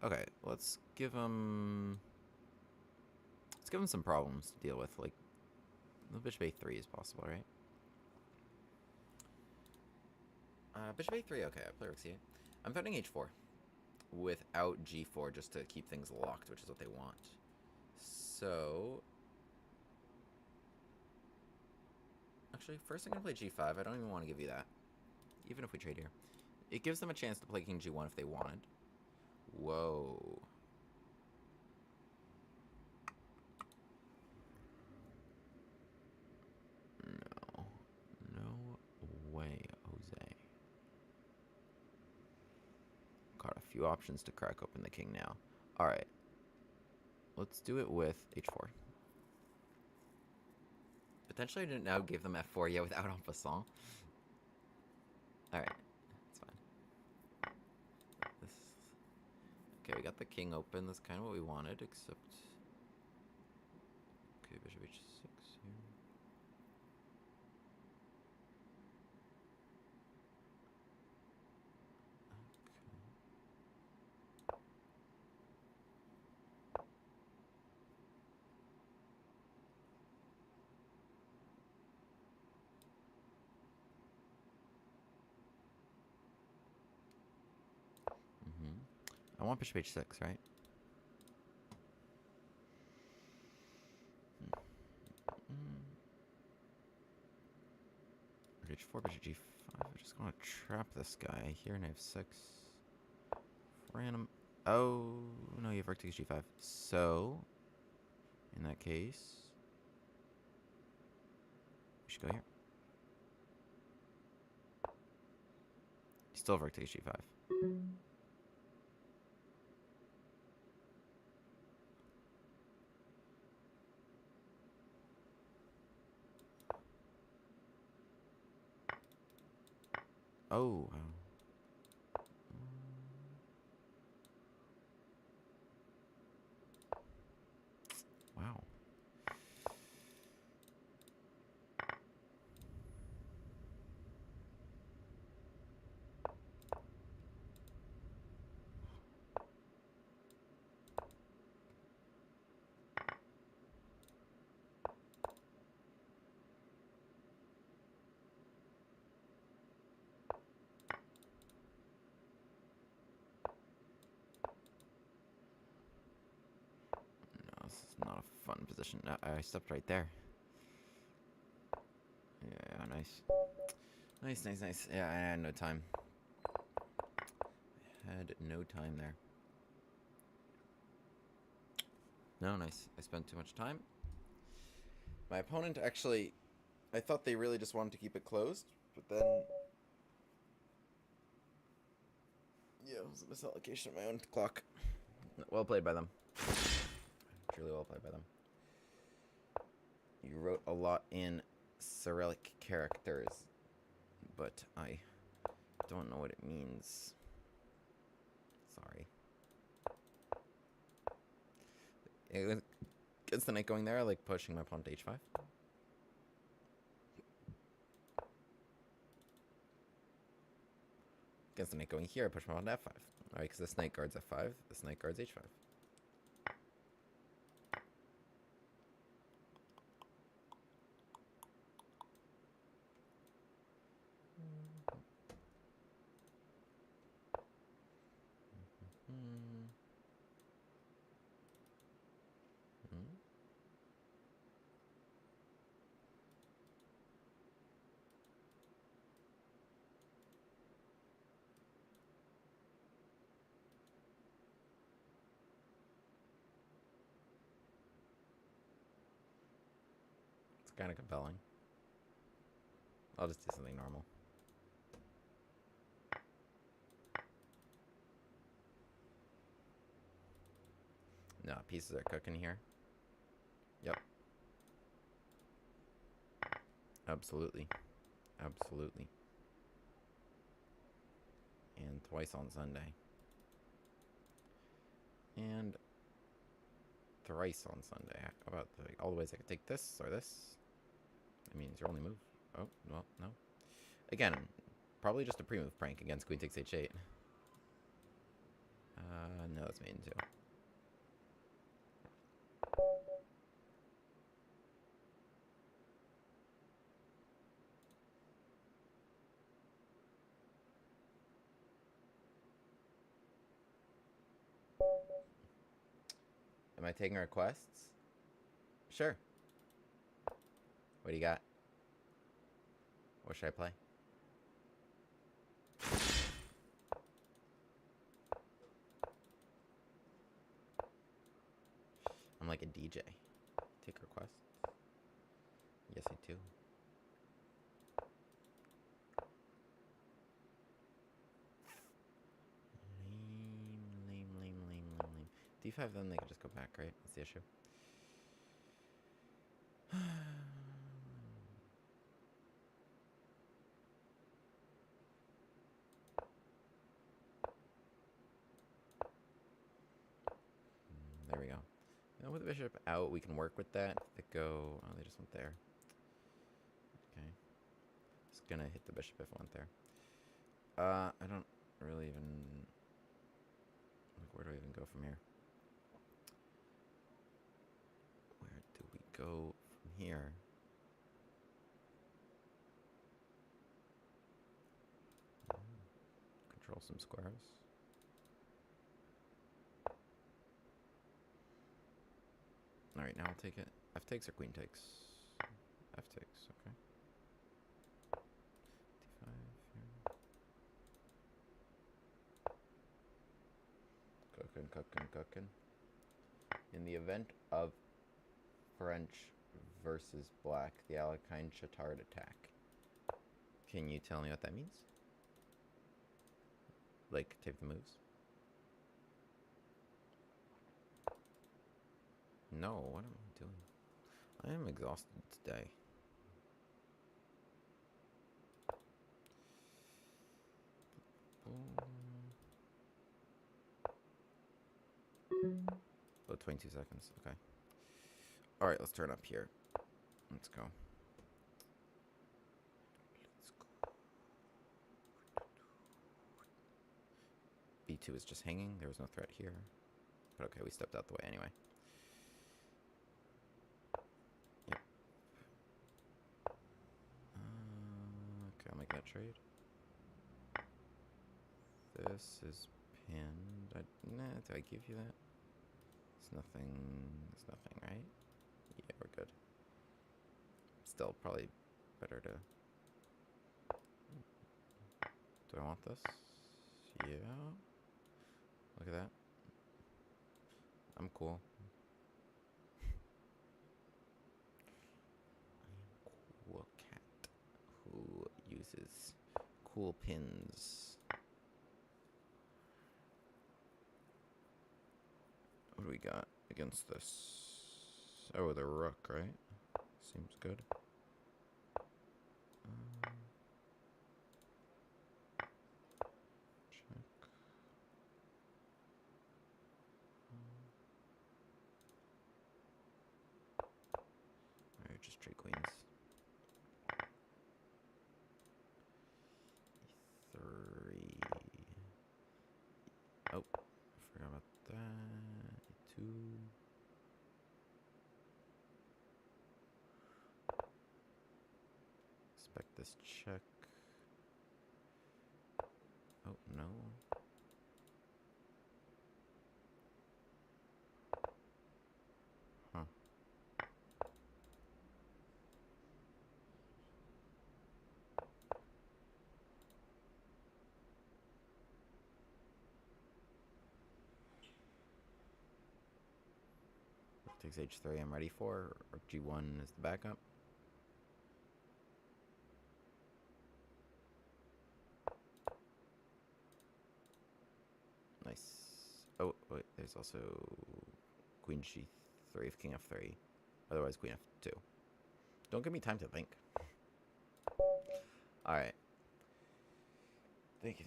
okay, let's give him some problems to deal with. Like, the bishop a3 is possible, right? Bishop a3, okay, I play rook c8. I'm threatening h4 without g4 just to keep things locked, which is what they want. So, actually, first I'm going to play g5. I don't even want to give you that, even if we trade here. It gives them a chance to play king g1 if they wanted. Whoa. No. No way, Jose. Got a few options to crack open the king now. Alright. Let's do it with h4. Potentially I didn't now give them f4 yet without en passant. Alright. That's fine. Okay, we got the king open. That's kind of what we wanted, except... Okay, bishop h6 here. I want bishop h6, right? H4, bishop g5. I just want to trap this guy. Here, knight f6. Random. Oh, no, you have rook takes g5. So, in that case, we should go here. You still have rook takes g5. Oh, wow. Wow. This is not a fun position. I stepped right there. Yeah, nice. Nice, nice, nice. Yeah, I had no time. I had no time there. No, nice. I spent too much time. My opponent actually... I thought they really just wanted to keep it closed, but then... Yeah, it was a misallocation of my own clock. Well played by them. Truly well played by them. You wrote a lot in Cyrillic characters, but I don't know what it means. Sorry. Against the knight going there, I like pushing my pawn to h5. Against the knight going here, I push my pawn to f5. Alright, because this knight guards f5, this knight guards h5. kind of compelling. I'll just do something normal. No, pieces are cooking here. Yep. Absolutely. Absolutely. And twice on Sunday. And thrice on Sunday. How about all the ways I could take this or this? I mean, it's your only move. Oh, well, no. Again, probably just a pre-move prank against queen takes h8. No, that's maiden too. Am I taking requests? Sure. What do you got? What should I play? I'm like a DJ. Take requests. Yes, I do. Lame. D5, then they can just go back, right? That's the issue. There we go. Now with the bishop out, we can work with that. They go... Oh, they just went there. Okay. Just gonna hit the bishop if it went there. I don't really even... Like, where do I even go from here? Where do we go from here? Control some squares. Alright, now I'll take it. F takes or queen takes? F takes, okay. D5 here. Cooking. In the event of French versus black, the Alekhine Chatard attack. Can you tell me what that means? Like, tape the moves? No, what am I doing? I am exhausted today. Oh, 22 seconds. Okay. Alright, let's turn up here. Let's go. B2 is just hanging. There was no threat here. But okay, we stepped out the way anyway. Yep. Okay, I'll make that trade. This is pinned. Nah, did I give you that? It's nothing. It's nothing, right? Yeah, we're good. Still probably better to... Do I want this? Yeah. Look at that. I'm cool. I am cool cat who uses cool pins. What do we got against this? Oh, the rook, right? Seems good. Check. Alright, just trade queens. E3. Oh, I forgot about that. E2. Expect this check. Oh, no. Huh. Takes h3, I'm ready for. Rook g1 is the backup. Nice. Oh, wait, there's also queen g3 if king f3. Otherwise, queen f2. Don't give me time to think. Alright. Thank you.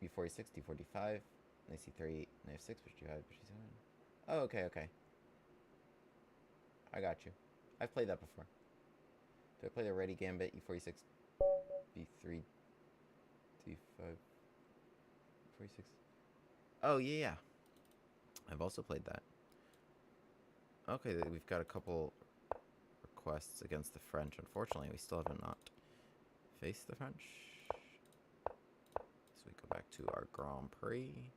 b46, d4, d5, knight c3, knight f6, bishop g5, bishop g7. Oh, okay. I got you. I've played that before. Did I play the ready Gambit, e46, b3, d5, 46? Oh, yeah. I've also played that. Okay, we've got a couple requests against the French. Unfortunately, we still have not faced the French. So we go back to our Grand Prix.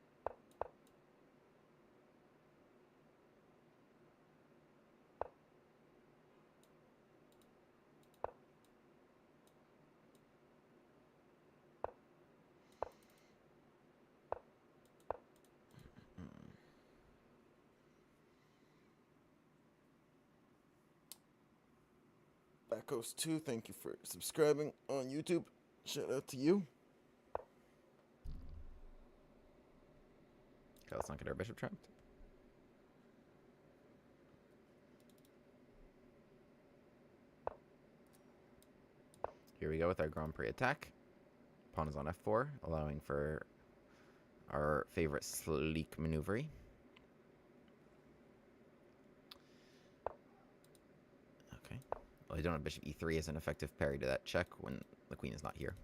Backhouse2, thank you for subscribing on YouTube. Shout out to you. Okay, let's not get our bishop trapped. Here we go with our Grand Prix attack. Pawn is on f4, allowing for our favorite sleek maneuver. Okay. Well, I don't have bishop e3 as an effective parry to that check when the queen is not here.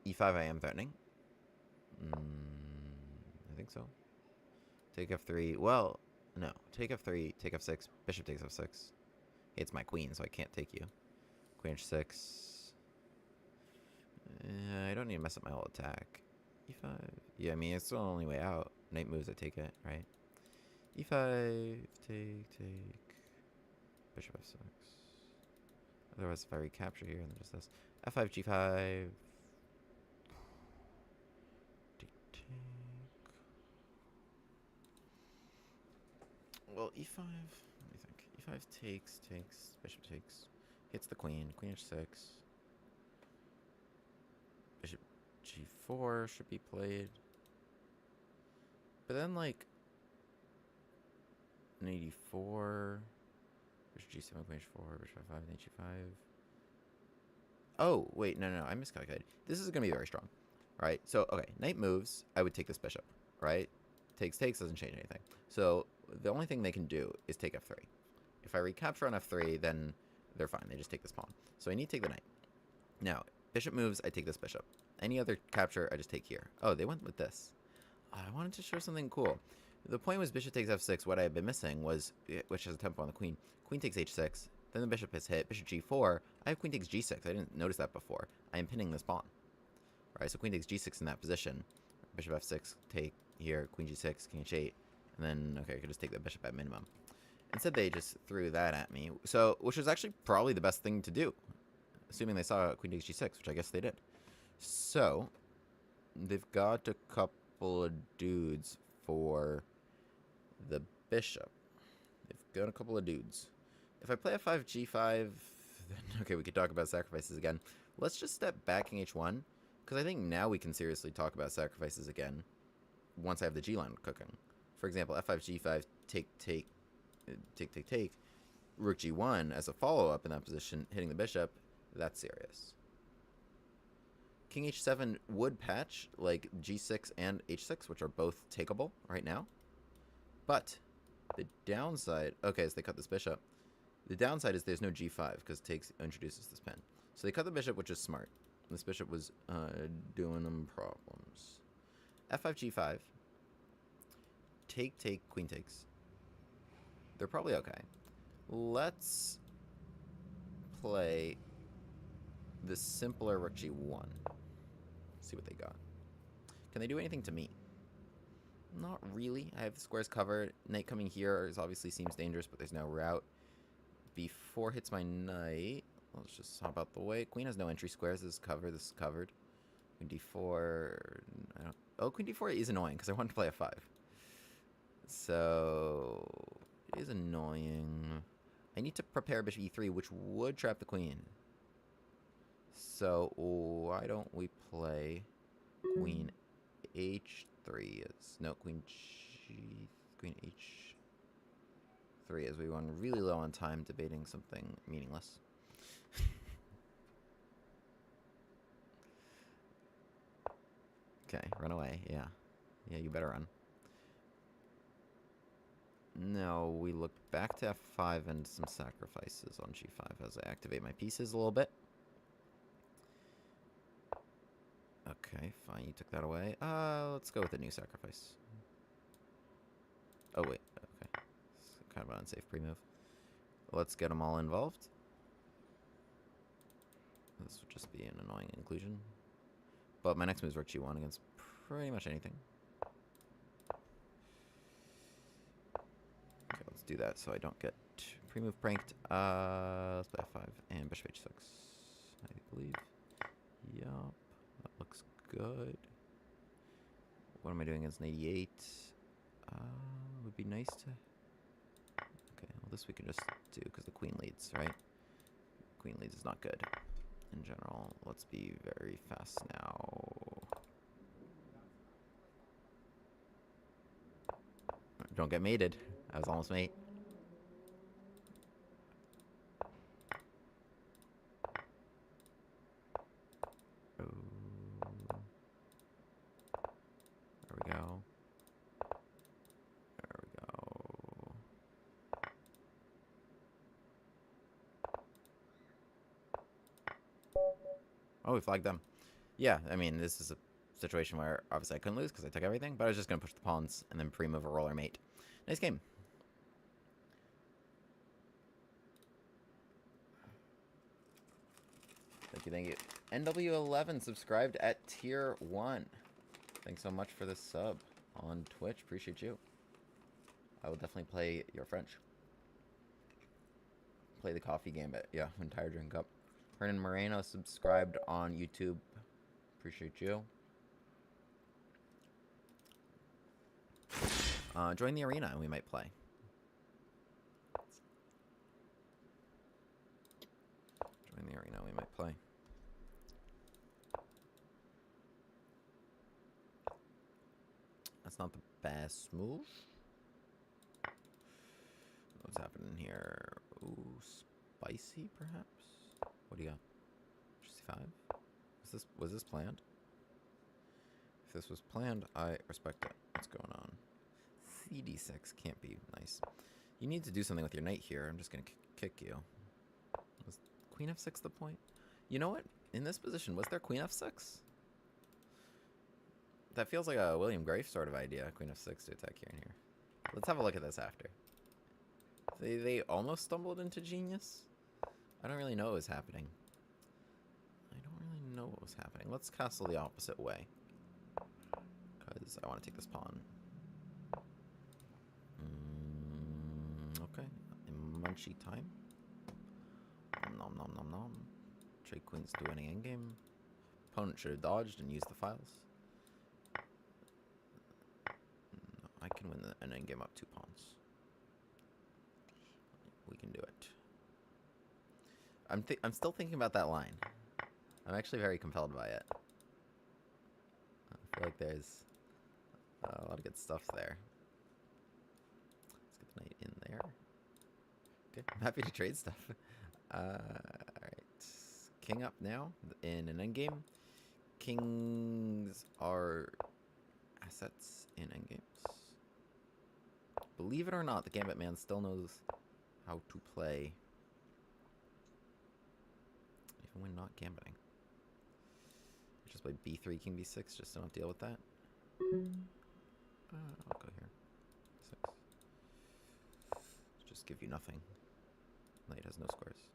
e5 I am threatening. I think so. Take f3. Well, no. Take f3, take f6. Bishop takes f6. It's my queen, so I can't take you. Queen h6. I don't need to mess up my whole attack. e5. Yeah, I mean, it's the only way out. Knight moves, I take it, right? e5. Take. Bishop f6. Otherwise, if I recapture here, then just this. f5, g5. Take. Well, e5. What do you think? e5 takes. Bishop takes. Hits the queen. Queen h6. Bishop g4 should be played. But then, like, knight e4. Bishop g7, queen h4, bishop f5, knight g5. Oh, wait, no, I miscalculated. This is going to be very strong, right? So, okay, knight moves, I would take this bishop, right? Takes, doesn't change anything. So, the only thing they can do is take f3. If I recapture on f3, then they're fine. They just take this pawn. So, I need to take the knight. Now, bishop moves, I take this bishop. Any other capture, I just take here. Oh, they went with this. I wanted to show something cool. The point was bishop takes f6. What I had been missing was, which has a tempo on the queen. Queen takes h6. Then the bishop is hit. Bishop g4. I have queen takes g6. I didn't notice that before. I am pinning this pawn. Right, so queen takes g6 in that position. Bishop f6, take here. Queen g6, king h8. And then, okay, I could just take the bishop at minimum. Instead, they just threw that at me. So, which was actually probably the best thing to do. Assuming they saw queen takes g6, which I guess they did. So, they've got a couple of dudes for the bishop. They've got a couple of dudes. If I play f5, g5, then, okay, we could talk about sacrifices again. Let's just step back king h1, because I think now we can seriously talk about sacrifices again once I have the g line cooking. For example, f5, g5, take, rook g1 as a follow-up in that position, hitting the bishop, that's serious. King h7 would patch, like g6 and h6, which are both takeable right now. But the downside... Okay, so they cut this bishop. The downside is there's no g5, because takes introduces this pin. So they cut the bishop, which is smart. This bishop was doing them problems. f5, g5. Take, queen takes. They're probably okay. Let's play the simpler rook g1. See what they got. Can they do anything to me? Not really. I have the squares covered. Knight coming here is obviously seems dangerous, but there's no route. b4 hits my knight. Let's just hop out the way. Queen has no entry squares. This is covered. This is covered. Queen d4. I don't. Oh, queen d4 is annoying because I wanted to play f5. So it is annoying. I need to prepare bishop e3, which would trap the queen. So why don't we play queen h3? No, queen h3 as we run really low on time debating something meaningless. Okay, run away. Yeah, you better run. No, we look back to f5 and some sacrifices on g5 as I activate my pieces a little bit. Okay, fine, you took that away. Let's go with a new sacrifice. Oh, wait, okay. It's kind of an unsafe pre-move. Let's get them all involved. This would just be an annoying inclusion. But my next move is rook g1 against pretty much anything. Okay, let's do that so I don't get pre-move pranked. Let's play f5 and bishop h6, I believe. Yup, that looks good. What am I doing against an 88? Would be nice to... Okay, well this we can just do because the queen leads, right? Queen leads is not good in general. Let's be very fast now. Don't get mated. I was almost mate. Oh. There we go. There we go. Oh, we flagged them. Yeah, I mean, this is a situation where obviously I couldn't lose because I took everything, but I was just going to push the pawns and then pre-move a roller mate. Nice game. Thank you. NW11 subscribed at tier 1. Thanks so much for the sub on Twitch. Appreciate you. I will definitely play your French. Play the coffee gambit. Yeah, entire drink up. Hernan Moreno subscribed on YouTube. Appreciate you. Join the arena and we might play. Join the arena, we might play. That's not the best move. What's happening here? Ooh, spicy perhaps? What do you got? C5? Was this planned? If this was planned, I respect it. What's going on? CD6 can't be nice. You need to do something with your knight here. I'm just gonna kick you. Was queen f6 the point? You know what? In this position, was there queen f6? That feels like a William Grafe sort of idea. Queen f6 to attack here and here. Let's have a look at this after. They almost stumbled into genius. I don't really know what was happening. Let's castle the opposite way. Because I want to take this pawn. Okay. Munchy time. Nom nom nom nom. Trade queens to winning endgame. Opponent should have dodged and used the files. No, I can win an endgame up 2 pawns. We can do it. I'm still thinking about that line. I'm actually very compelled by it. I feel like there's a lot of good stuff there. Let's get the knight in there. Okay, I'm happy to trade stuff. Alright. King up now in an endgame. Kings are assets in endgames. Believe it or not, the Gambit man still knows how to play. Even when not gambiting. Just play b3, king b6, just to not deal with that. I'll go here. 6. Just give you nothing. Knight has no squares.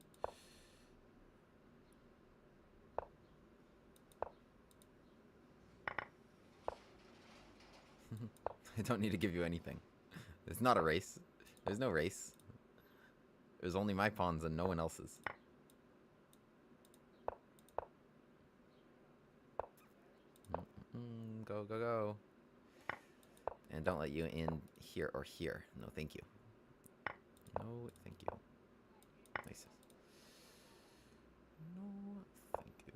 I don't need to give you anything. It's not a race. There's no race. There's only my pawns and no one else's. Go, go, go. And don't let you in here or here. No, thank you. No, thank you. Nice. No, thank you.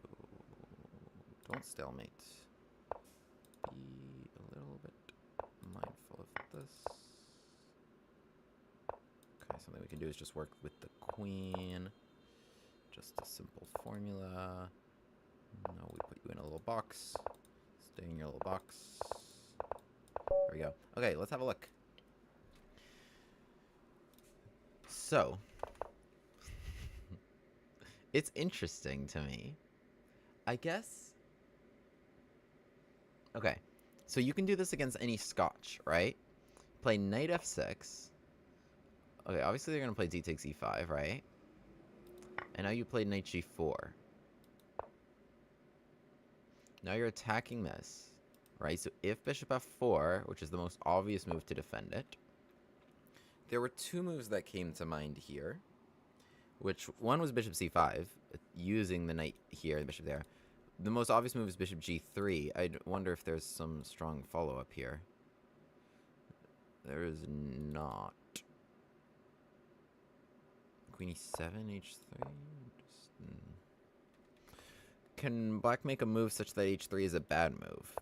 don't stalemate. Be a little bit mindful of this. Okay, something we can do is just work with the queen. Just a simple formula. No, we put you in a little box. Stay in your little box. There we go. Okay, let's have a look. So, it's interesting to me. I guess. Okay, so you can do this against any Scotch, right? Play knight f6. Okay, obviously they're going to play d takes e5, right? And now you play knight g4. Now you're attacking this, right? So if bishop f4, which is the most obvious move to defend it, there were two moves that came to mind here, which one was bishop c5, using the knight here and the bishop there. The most obvious move is bishop g3. I wonder if there's some strong follow-up here. There is not. Queen e7, h3. Can black make a move such that h3 is a bad move?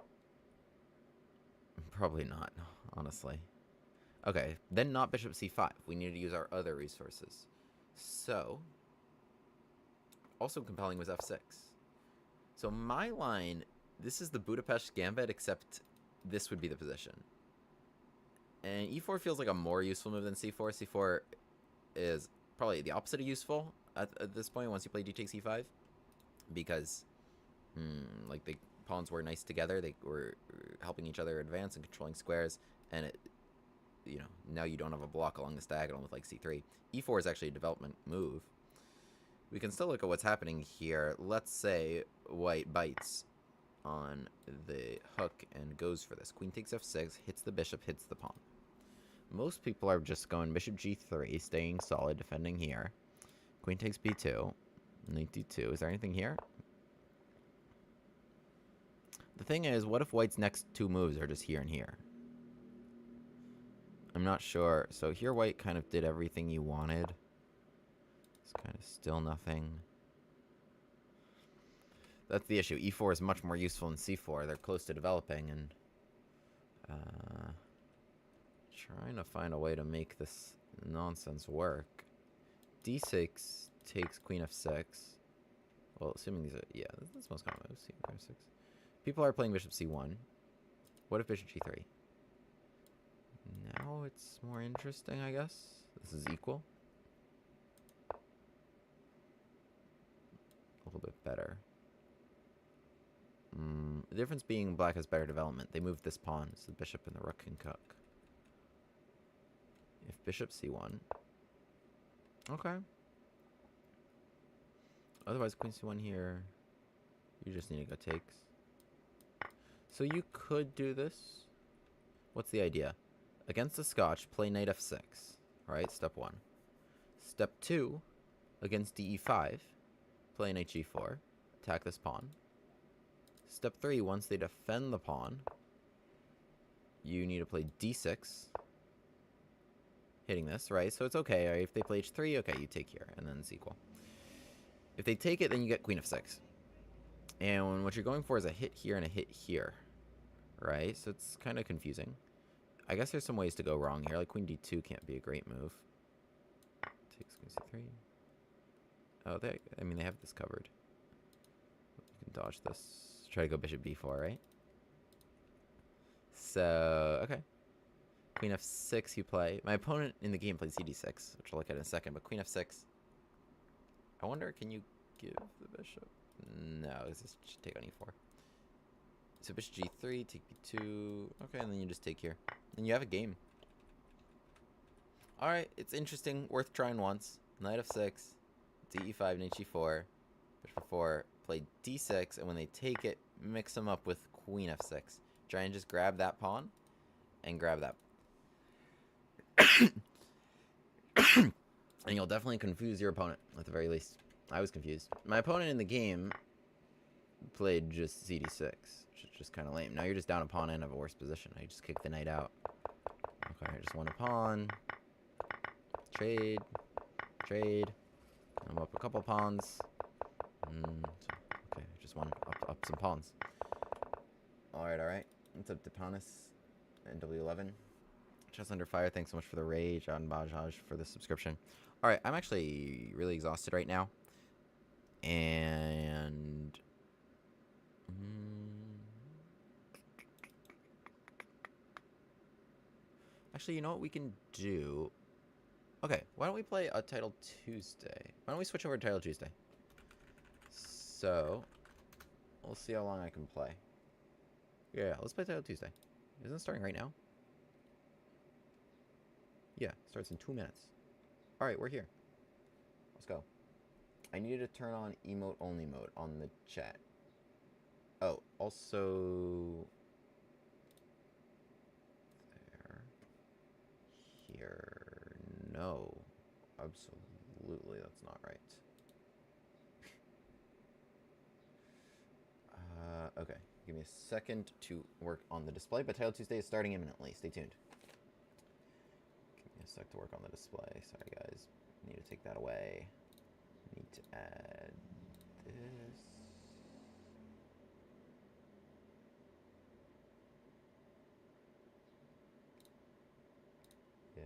Probably not, honestly. Okay, then not bishop c5. We need to use our other resources. So, also compelling was f6. So my line, this is the Budapest Gambit, except this would be the position. And e4 feels like a more useful move than c4. c4 is probably the opposite of useful at this point once you play d takes e5. Because, like, the pawns were nice together. They were helping each other advance and controlling squares. And, it, you know, now you don't have a block along this diagonal with, like, c3. e4 is actually a development move. We can still look at what's happening here. Let's say white bites on the hook and goes for this. Queen takes f6, hits the bishop, hits the pawn. Most people are just going bishop g3, staying solid, defending here. Queen takes b2. Knight d2. Is there anything here? The thing is, what if white's next two moves are just here and here? I'm not sure. So here white kind of did everything you wanted. It's kind of still nothing. That's the issue. e4 is much more useful than c4. They're close to developing, and trying to find a way to make this nonsense work. d6 takes queen f6. Well, assuming these are... Yeah, that's most common moves. c6. People are playing bishop c1. What if bishop g3? Now it's more interesting, I guess. This is equal. A little bit better. The difference being black has better development. They moved this pawn, so the bishop and the rook can cook. If bishop c1... Okay. Otherwise, queen c1 here, you just need to go takes. So you could do this. What's the idea? Against the Scotch, play knight f6. Right, step 1. Step 2, against de5, play knight g4. Attack this pawn. Step 3, once they defend the pawn, you need to play d6. Hitting this, right? So it's okay. Right? If they play h3, okay, you take here, and then it's equal. If they take it, then you get queen f6. And what you're going for is a hit here and a hit here. Right? So it's kind of confusing. I guess there's some ways to go wrong here. Like queen d2 can't be a great move. Takes queen c3. Oh, I mean, they have this covered. You can dodge this. Try to go bishop b4, right? So, okay. Queen f6 you play. My opponent in the game plays cd6, which I'll look at in a second. But queen f6... I wonder, can you give the bishop? No, this should take on e4. So bishop g3, take b2. Okay, and then you just take here. And you have a game. Alright, it's interesting. Worth trying once. Knight f6, d5, knight g4, bishop f4, play d6, and when they take it, mix them up with queen f6. Try and just grab that pawn, and grab that. And you'll definitely confuse your opponent, at the very least. I was confused. My opponent in the game played just cd6, which is just kind of lame. Now you're just down a pawn and have a worse position. I just kicked the knight out. Okay, I just won a pawn. Trade. Trade. I'm up a couple pawns. Okay, I just won up some pawns. Alright. What's up, Deponis? NW11. Just under fire. Thanks so much for the rage. On Bajaj for the subscription. Alright, I'm actually really exhausted right now. And... actually, you know what we can do? Okay, why don't we play a Title Tuesday? Why don't we switch over to Title Tuesday? So, we'll see how long I can play. Yeah, let's play Title Tuesday. Isn't it starting right now? Yeah, starts in 2 minutes. Alright, we're here. Let's go. I needed to turn on emote only mode on the chat. Oh, also... there. Here. No. Absolutely, that's not right. Okay. Give me a second to work on the display, but Title Tuesday is starting imminently. Stay tuned. Give me a sec to work on the display. Sorry, guys. I need to take that away. I need to add this. Yeah.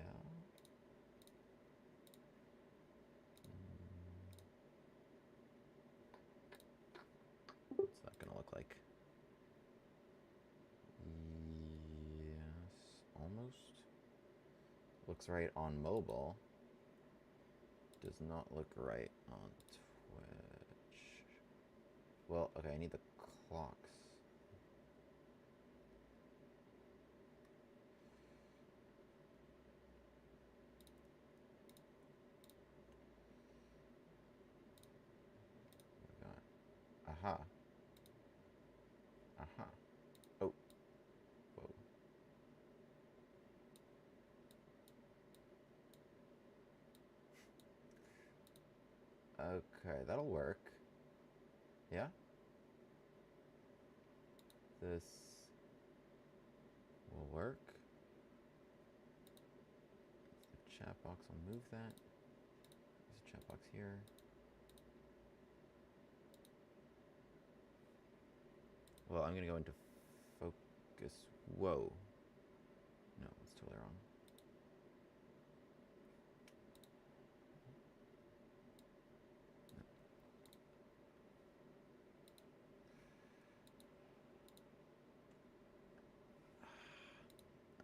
What's that gonna look like? Yes, almost. Looks right on mobile. Does not look right on Twitch. Well, okay, I need the clocks. Aha. Aha. Oh. Whoa. Okay, that'll work. Yeah? This will work. The chat box will move that. There's a chat box here. Well, I'm gonna go into focus. Whoa. No, that's totally wrong.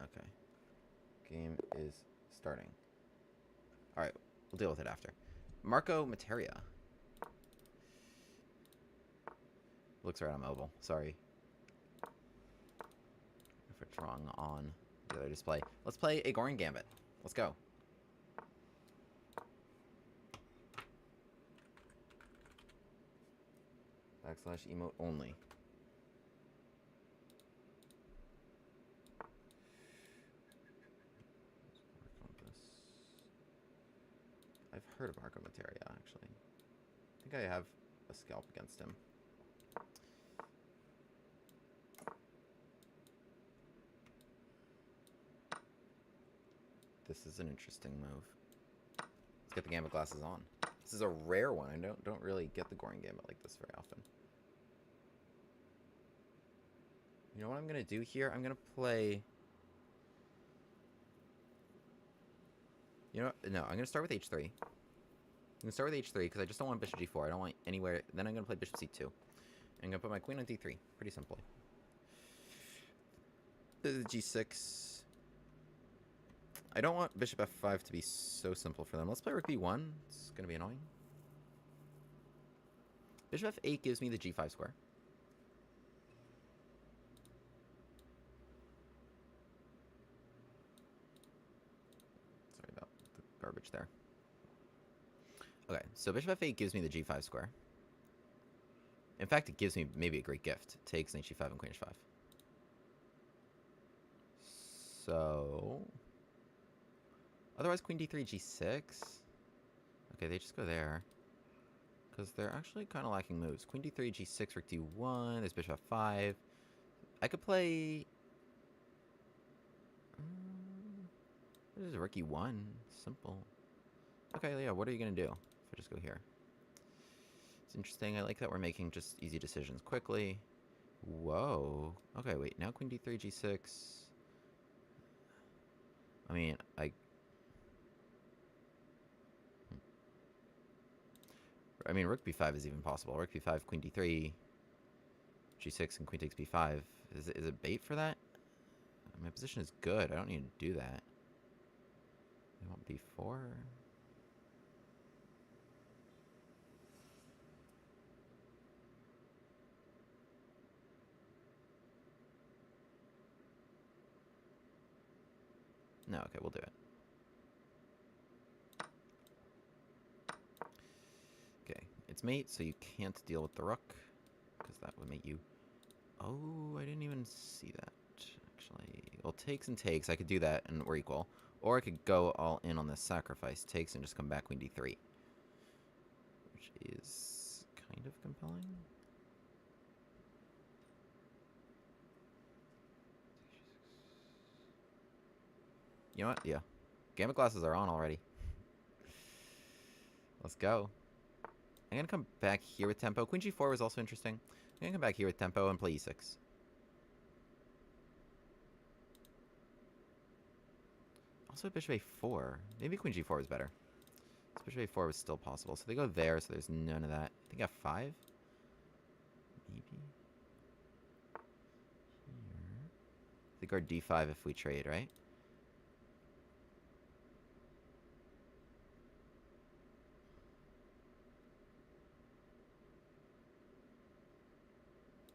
Okay. Game is starting. Alright, we'll deal with it after. Marco Materia. Looks right on mobile. Sorry. If it's wrong on the other display. Let's play a Goring Gambit. Let's go. / emote only. I've heard of Marco Materia, actually. I think I have a scalp against him. This is an interesting move. Let's get the Gambit glasses on. This is a rare one. I don't really get the Goring Gambit like this very often. You know what I'm going to do here? I'm going to play... You know what? No, I'm going to start with h3. I'm going to start with h3 because I just don't want bishop g4. I don't want anywhere... Then I'm going to play bishop c2. I'm going to put my queen on d3. Pretty simply. This is g6. I don't want bishop f5 to be so simple for them. Let's play rook b1. It's going to be annoying. Bishop f8 gives me the g5 square. Sorry about the garbage there. Okay, so bishop f8 gives me the g5 square. In fact, it gives me maybe a great gift. Takes knight g5 and queen h5. So... otherwise, queen d3, g6. Okay, they just go there. Because they're actually kind of lacking moves. Queen d3, g6, rook d1. There's bishop f5. I could play... this is rook e1. Simple. Okay, yeah, what are you going to do if I just go here? It's interesting. I like that we're making just easy decisions quickly. Whoa. Okay, wait. Now queen d3, g6. I mean, rook b5 is even possible. Rook b5, queen d3, g6, and queen takes b5. Is it bait for that? My position is good. I don't need to do that. I want b4. No, okay, we'll do it. Okay, it's mate, so you can't deal with the rook, because that would make you... Oh, I didn't even see that, actually. Well, takes and takes, I could do that, and we're equal. Or I could go all in on this sacrifice, takes, and just come back queen d3. Which is kind of compelling. You know what? Yeah. Gambit glasses are on already. Let's go. I'm going to come back here with tempo. Queen g4 was also interesting. I'm going to come back here with tempo and play e6. Also bishop a4. Maybe queen g4 was better. This bishop a4 was still possible. So they go there, so there's none of that. I think f5? Maybe? Here. I think our d5 if we trade, right?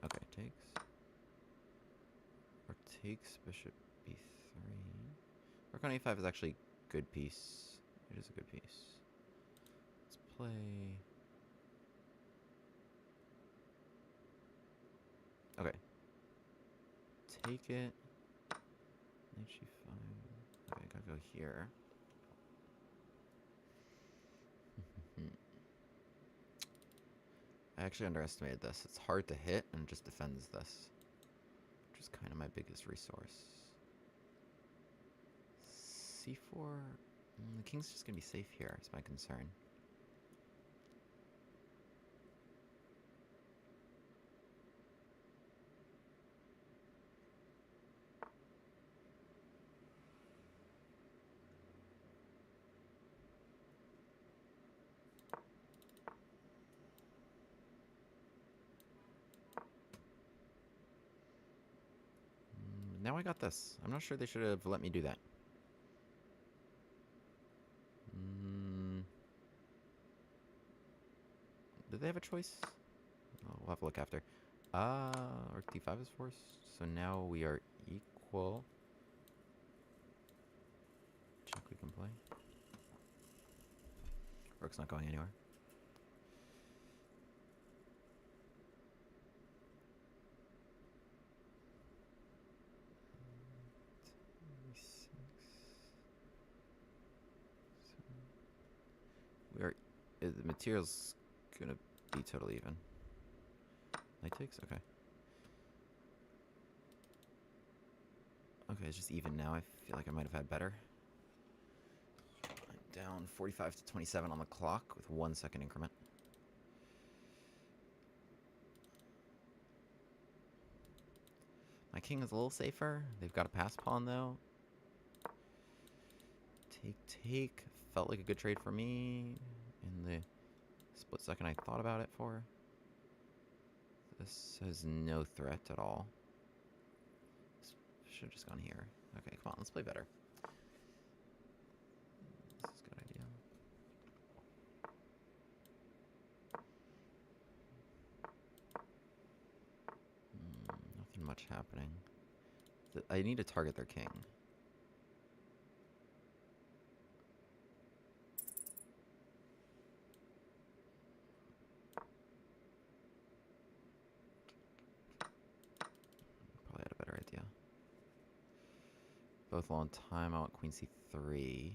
Okay, takes. Or takes bishop b3. Rook on a5 is actually a good piece. It is a good piece. Let's play... Okay. Take it. Knight g5. Okay, I gotta go here. I actually underestimated this. It's hard to hit and it just defends this. Which is kind of my biggest resource. c4. The king's just gonna be safe here, is my concern. Now I got this. I'm not sure they should have let me do that. Did they have a choice? Oh, we'll have to look after. Rook d5 is forced. So now we are equal. Check we can play. Rook's not going anywhere. We are... The material's gonna be totally even. Knight takes? Okay. Okay, it's just even now. I feel like I might have had better. I'm down 45 to 27 on the clock with 1 second increment. My king is a little safer. They've got a pass pawn, though. Take. Felt like a good trade for me in the split second I thought about it for. This has no threat at all. Should have just gone here. Okay, come on, let's play better. This is a good idea. Nothing much happening. I need to target their king. Probably had a better idea. Both long time. I want queen c3.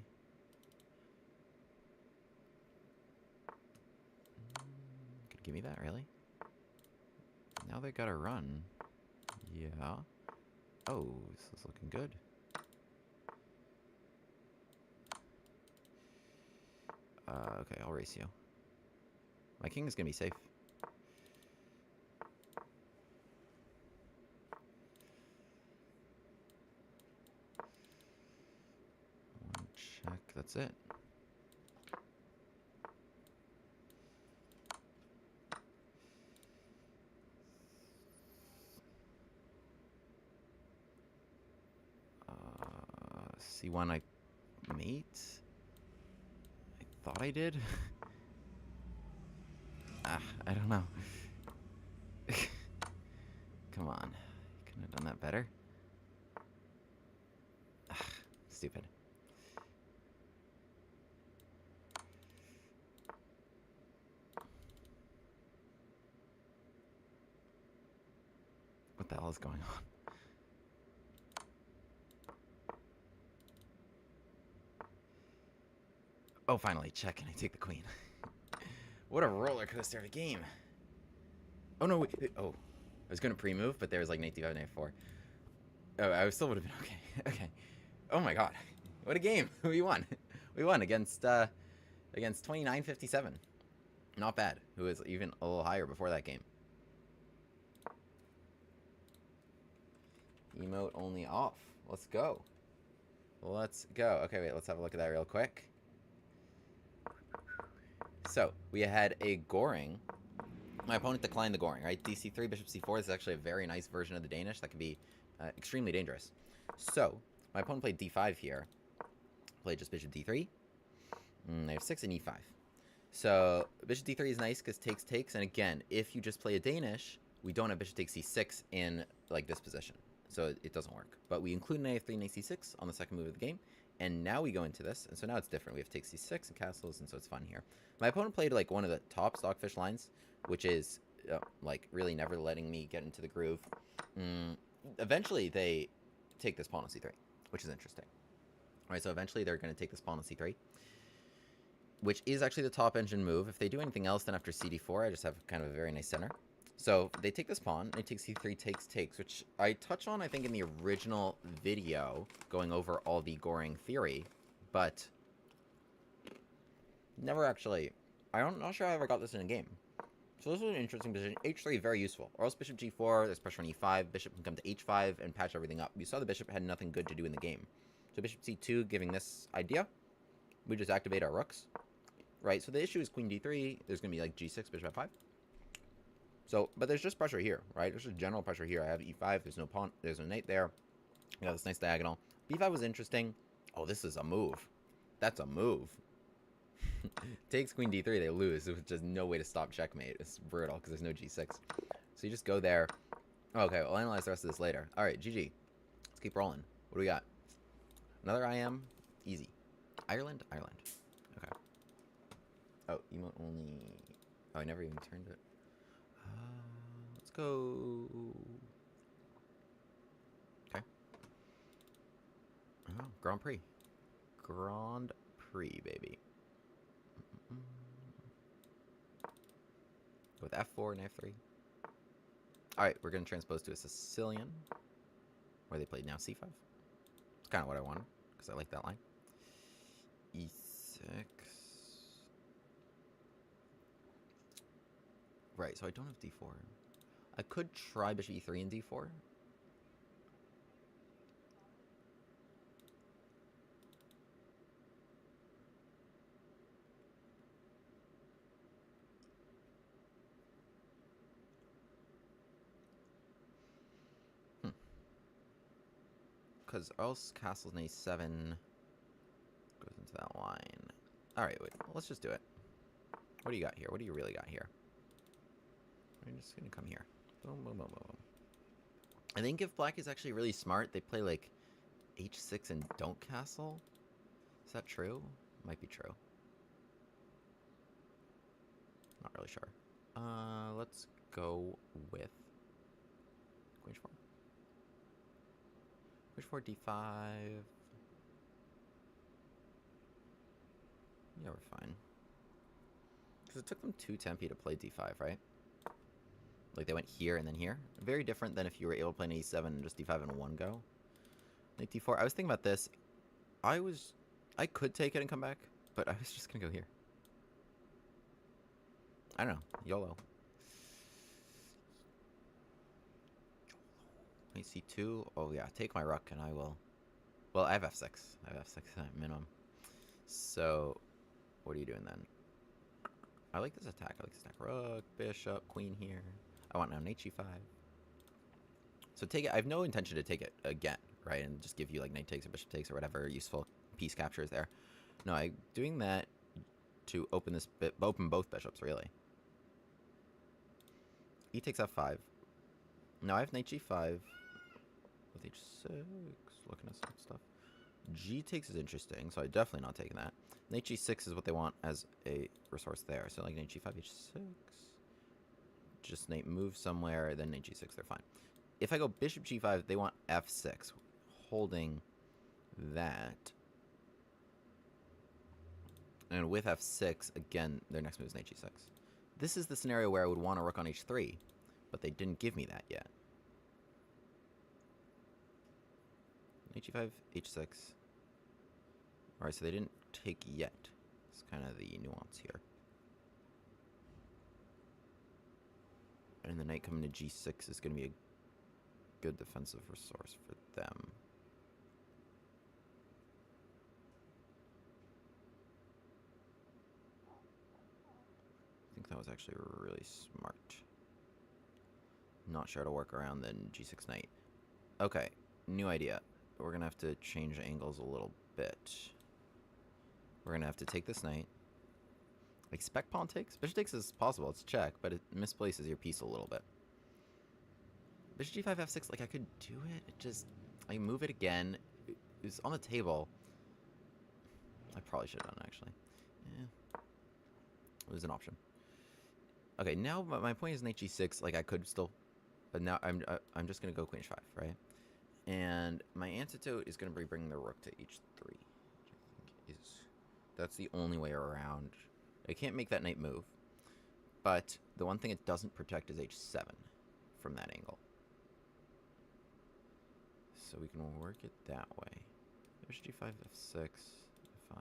Could give me that, really? Now they gotta run. Yeah. Oh, this is looking good. Okay, I'll race you. My king is gonna be safe. check. That's it. C1 I mate? I thought I did. I don't know. Come on. Couldn't have done that better. Stupid. What the hell is going on? Oh, finally, check, and I take the queen. What a roller coaster of a game. Oh, no, wait. Oh, I was going to pre-move, but there was like knight d5, knight 4. Oh, I still would have been okay. Okay. Oh my god. What a game. We won. We won against 2957. Not bad. Who was even a little higher before that game. Emote only off. Let's go. Let's go. Okay, wait. Let's have a look at that real quick. So, we had a Goring. My opponent declined the Goring, right? dc3, bishop c4. This is actually a very nice version of the Danish that can be extremely dangerous. So, my opponent played d5 here. Played just bishop d3. They have 6 and e5. So, bishop d3 is nice because takes. And again, if you just play a Danish, we don't have bishop takes c6 in like this position. So it doesn't work. But we include knight f3, knight c6 on the second move of the game. And now we go into this. And so now it's different. We have take c6 and castles, and so it's fun here. My opponent played like one of the top stockfish lines, which is like really never letting me get into the groove. Eventually they take this pawn on c3, which is interesting. All right, so eventually they're going to take this pawn on c3, which is actually the top engine move. If they do anything else, then after cd4, I just have kind of a very nice center. So they take this pawn, they take c3, takes, which I touched on, I think, in the original video, going over all the Goring theory, but never actually, I'm not sure I ever got this in a game. So this was an interesting position. h3, very useful. Or else bishop g4, there's pressure on e5, bishop can come to h5 and patch everything up. You saw the bishop had nothing good to do in the game. So bishop c2, giving this idea. We just activate our rooks. Right, so the issue is queen d3, there's going to be like g6, bishop f5. So, but there's just pressure here, right? There's just general pressure here. I have e5, there's no pawn, there's no knight there. I got this nice diagonal. b5 was interesting. Oh, this is a move. That's a move. Takes queen d3, they lose. There's just no way to stop checkmate. It's brutal because there's no g6. So you just go there. Okay, we'll analyze the rest of this later. All right, GG. Let's keep rolling. What do we got? Another IM. Easy. Ireland? Ireland. Okay. Oh, emote only... Oh, I never even turned it. Let's go. Okay. Oh, Grand Prix. Grand Prix, baby. With f4 and f3. Alright, we're going to transpose to a Sicilian, where they played now c5. It's kind of what I wanted, because I like that line. e6. Right, so I don't have d4. I could try bishop e3 and d4. Because else castles in a7 goes into that line. Alright, wait, let's just do it. What do you got here? What do you really got here? I'm just going to come here. Boom, boom, boom, boom, boom. I think if black is actually really smart, they play like h6 and don't castle. Is that true? Might be true. Not really sure. Let's go with queen h4. Queen h4, d5. Yeah, we're fine. Because it took them 2 tempi to play d5, right? Like, they went here and then here. Very different than if you were able to play an e7 and just d5 in one go. Knight d4. I was thinking about this. I could take it and come back, but I was just going to go here. I don't know. YOLO. Knight c2. Oh, yeah. Take my rook and I will... Well, I have f6. I have f6 at minimum. So, what are you doing then? I like this attack. I like this attack. Rook, bishop, queen here. I want now knight g5. So take it. I have no intention to take it again, right? And just give you like knight takes or bishop takes or whatever useful piece captures there. No, I'm doing that to open this bit, open both bishops, really. E takes f5. Now I have knight g5 with h6, looking at some stuff. G takes is interesting, so I'm definitely not taking that. Knight g6 is what they want as a resource there. So like knight g5, h6. Just knight move somewhere, then knight g6, they're fine. If I go bishop g5, they want f6, holding that. And with f6, again, their next move is knight g6. This is the scenario where I would want a rook on h3, but they didn't give me that yet. Knight g5, h6. Alright, so they didn't take yet. It's kind of the nuance here. And the knight coming to g6 is going to be a good defensive resource for them. I think that was actually really smart. Not sure how to work around the g6 knight. Okay, new idea. We're going to have to change angles a little bit. We're going to have to take this knight. Expect pawn takes? Bishop takes is possible. It's check, but it misplaces your piece a little bit. Bishop g5, f6, like I could do it. It just, I move it again. It was on the table. I probably should have done it, actually. Yeah. It was an option. Okay, now my point is knight g6. Like I could still, but now I'm just gonna go queen h5, right? And my antidote is gonna be bringing the rook to h3. That's the only way around. I can't make that knight move, but the one thing it doesn't protect is h7 from that angle. So we can work it that way. There's g5, f6, f5.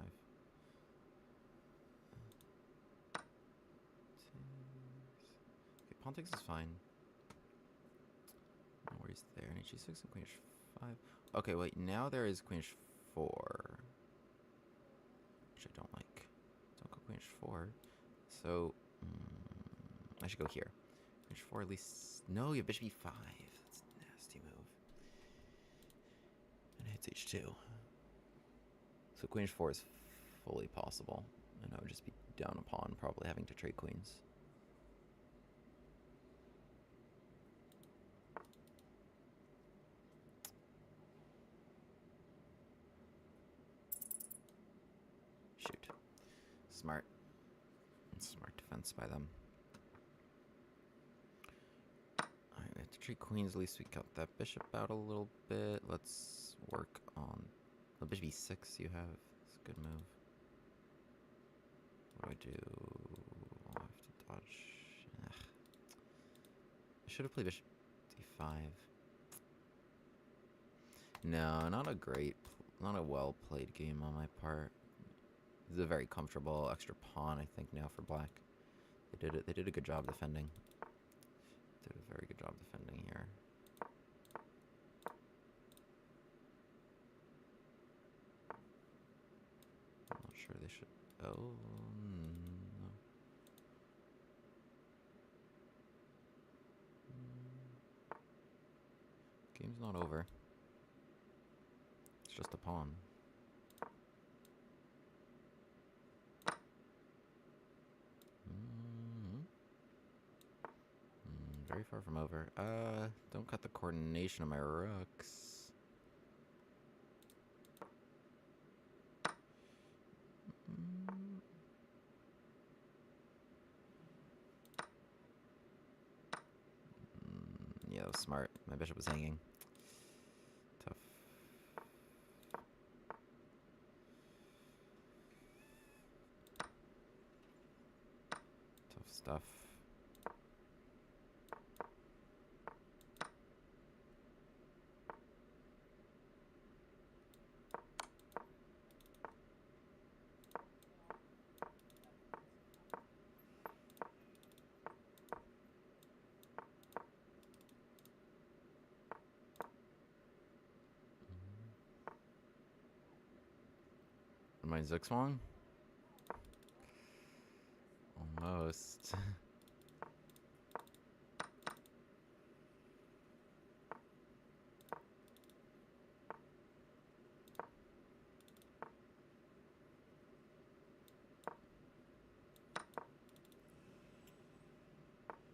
Okay, pawn takes is fine. No worries there. Knight g6 and queen h5. Okay, wait. Now there is queen h4, which I don't like. Don't go queen h4. So I should go here. Queen h4 at least. No, you have bishop e5. That's a nasty move. And it hits h2. So queen h4 is fully possible, and I would just be down a pawn, probably having to trade queens. Shoot. Smart. Smart defense by them. Alright, we have to trade queens. At least we got that bishop out a little bit. Let's work on... Oh, bishop e6 you have. It's a good move. What do I do? I'll have to dodge. Ugh. I should have played bishop d5. No, not a well-played game on my part. This is a very comfortable extra pawn, I think, now for black. They did a good job defending. Did a very good job defending here. I'm not sure they should. Oh no. Game's not over. It's just a pawn. Very far from over. Don't cut the coordination of my rooks. Yeah, that was smart. My bishop was hanging. Tough. Tough stuff. my Zugzwang? Almost.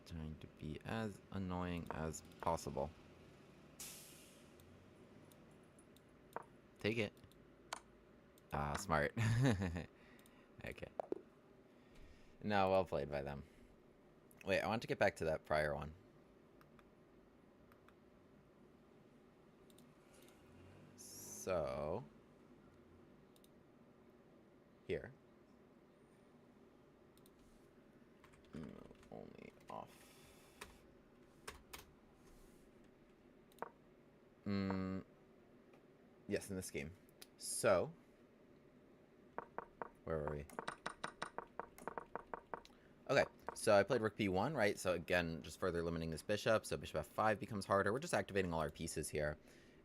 Trying to be as annoying as possible. Take it. Ah, smart. Okay. No, well played by them. Wait, I want to get back to that prior one. So, here. Only off. Yes, in this game. So, where were we? Okay, so I played rook b1, right? So again, just further limiting this bishop. So bishop f5 becomes harder. We're just activating all our pieces here.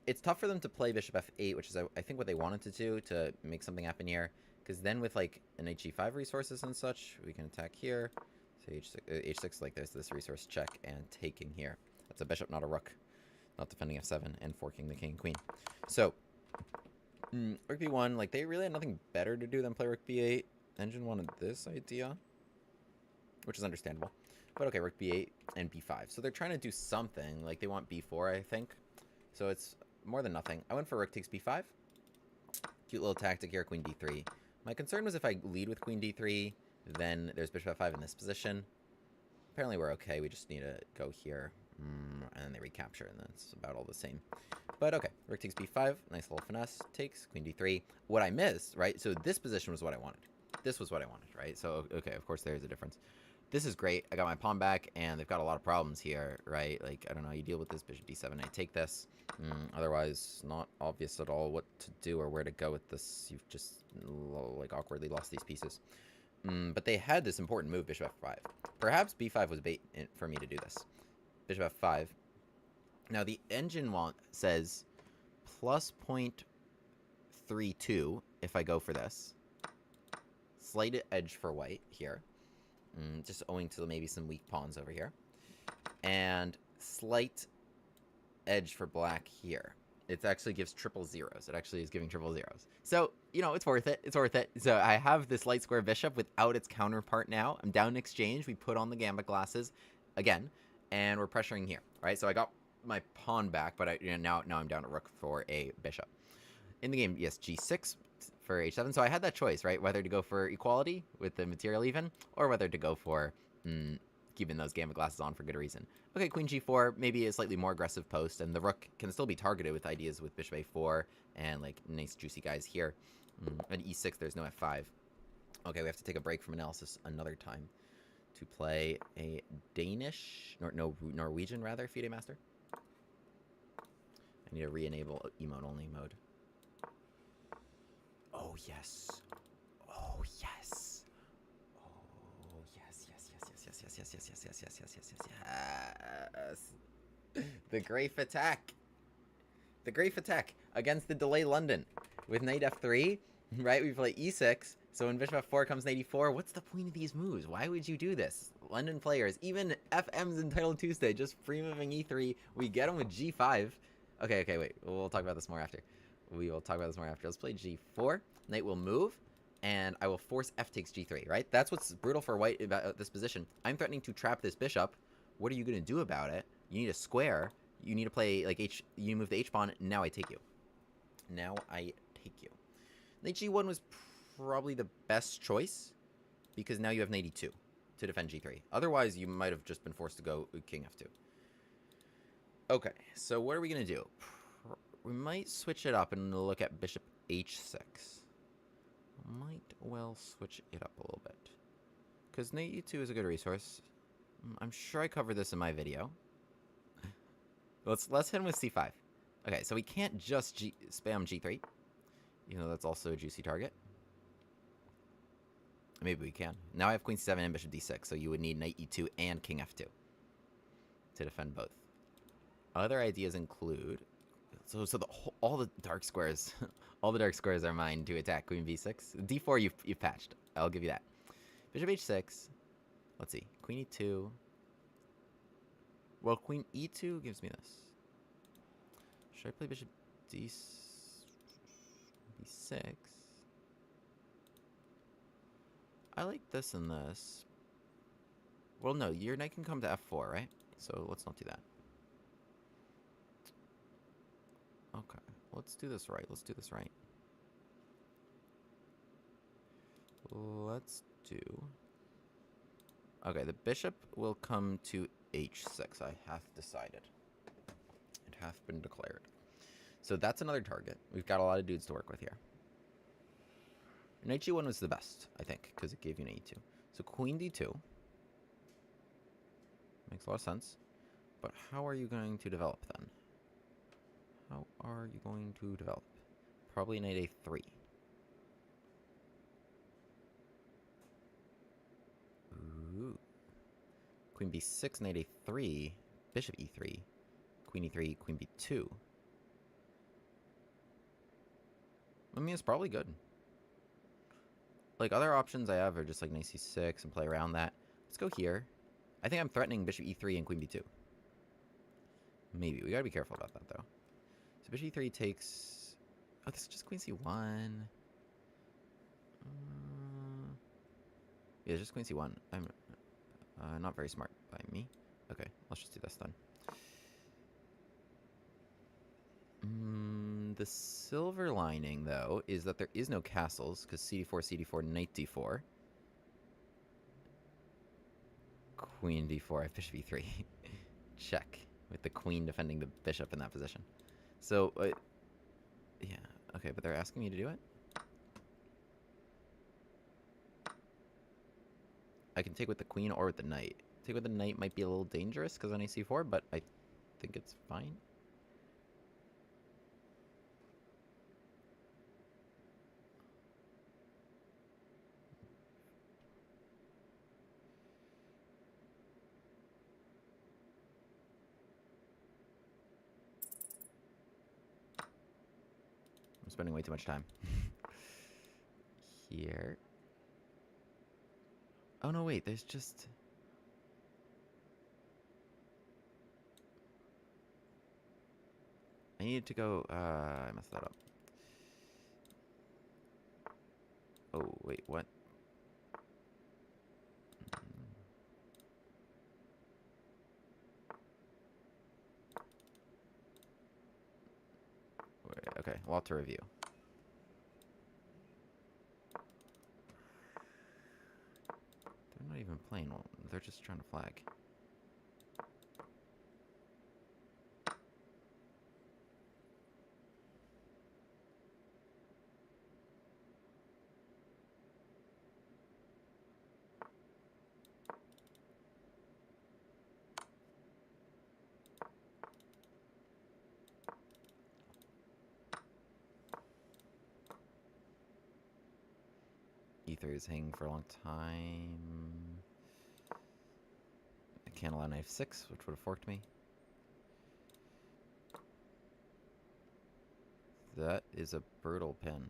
It's tough for them to play bishop f8, which is, I think, what they wanted to do to make something happen here. Because then with, like, an hg5 resources and such, we can attack here. So h6, like, there's this resource check and taking here. That's a bishop, not a rook. Not defending f7 and forking the king and queen. So, rook b1, like, they really had nothing better to do than play rook b8. Engine wanted this idea, which is understandable. But okay, rook b8 and b5. So they're trying to do something. Like, they want b4, I think. So it's more than nothing. I went for rook takes b5. Cute little tactic here, queen d3. My concern was if I lead with queen d3, then there's bishop f5 in this position. Apparently we're okay. We just need to go here. And then they recapture, and that's about all the same. But okay, rook takes b5. Nice little finesse. Takes, queen d3. What I missed, right? So this position was what I wanted. This was what I wanted, right? So, okay, of course there's a difference. This is great. I got my pawn back, and they've got a lot of problems here, right? Like, I don't know, you deal with this bishop d7, I take this. Otherwise, not obvious at all what to do or where to go with this. You've just, like, awkwardly lost these pieces. But they had this important move, bishop f5. Perhaps b5 was bait for me to do this. Bishop f5. Now, the engine says plus 0.32 if I go for this. Slight edge for white here. Just owing to maybe some weak pawns over here. And slight edge for black here. It actually gives triple zeros. It actually is giving triple zeros. So, you know, it's worth it. It's worth it. So I have this light square bishop without its counterpart now. I'm down in exchange. We put on the Gambit glasses again. And we're pressuring here. Right? So I got my pawn back, but now I'm down to rook for a bishop. In the game, yes, g6 for h7. So I had that choice, right? Whether to go for equality with the material even, or whether to go for keeping those Gambit glasses on for good reason. Okay, queen g4, maybe a slightly more aggressive post, and the rook can still be targeted with ideas with bishop a4 and, like, nice juicy guys here. And e6, there's no f5. Okay, we have to take a break from analysis another time to play a Danish, Norwegian, rather, FIDE Master. I need to re-enable emote-only mode. Oh, yes. Oh, yes. Oh, yes, yes, yes, yes, yes, yes, yes, yes, yes, yes, yes, yes, yes, yes. The Grafe attack. The Grafe attack against the delay London. With knight f3, right, we play e6. So when bishop f4 comes knight e4, what's the point of these moves? Why would you do this? London players, even FM's entitled Tuesday, just free moving e3. We get them with g5. Okay, wait. We'll talk about this more after. We will talk about this more after. Let's play g4. Knight will move, and I will force f takes g3, right? That's what's brutal for white about this position. I'm threatening to trap this bishop. What are you going to do about it? You need a square. You need to play, like, h. You move the h-pawn. Now I take you. Now I take you. Knight g1 was probably the best choice, because now you have knight e2 to defend g3. Otherwise, you might have just been forced to go king f2. Okay, so what are we going to do? We might switch it up and look at bishop h6. Might well switch it up a little bit. Because knight e2 is a good resource. I'm sure I covered this in my video. Let's hit him with c5. Okay, so we can't just spam g3. You know, that's also a juicy target. Maybe we can. Now I have queen c7 and bishop d6, so you would need knight e2 and king f2 to defend both. Other ideas include So all the dark squares, all the dark squares are mine to attack queen b6. d4 you've patched. I'll give you that. Bishop h6. Let's see. Queen e2. Well, queen e2 gives me this. Should I play bishop b6? I like this and this. Well, no, your knight can come to f4, right? So let's not do that. Okay, let's do this right. Let's do this right. Let's do... Okay, the bishop will come to h6. I have decided. It hath been declared. So that's another target. We've got a lot of dudes to work with here. Knight g1 was the best, I think, because it gave you an e2. So queen d2. Makes a lot of sense. But how are you going to develop then? How are you going to develop? Probably knight a3. Ooh. Queen b6, knight a3, bishop e3, queen e3, queen b2. I mean, it's probably good. Like, other options I have are just like knight c6 and play around that. Let's go here. I think I'm threatening bishop e3 and queen b2. Maybe. We gotta be careful about that, though. So bishop e3 takes... Oh, this is just queen c1. Yeah, it's just queen c1. I'm not very smart by me. Okay, let's just do this then. The silver lining, though, is that there is no castles, because c4, c4, knight d4. Queen d4, I have bishop e3. Check. With the queen defending the bishop in that position. So, yeah. Okay, but they're asking me to do it? I can take with the queen or with the knight. Take with the knight might be a little dangerous because on ac4, but I think it's fine. I'm spending way too much time. Here. Oh, no, wait. There's just... I needed to go... I messed that up. Oh, wait, what? Wait, okay, we'll have to review. They're not even playing. They're just trying to flag. E3 is hanging for a long time. I can't allow knight f6, which would have forked me. That is a brutal pin.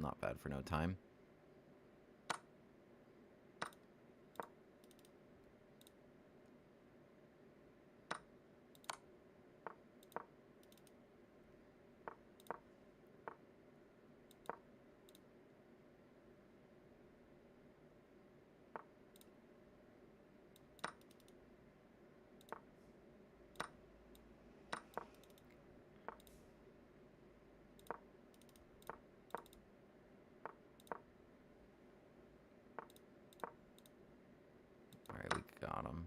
Not bad for no time. Alright, we got him.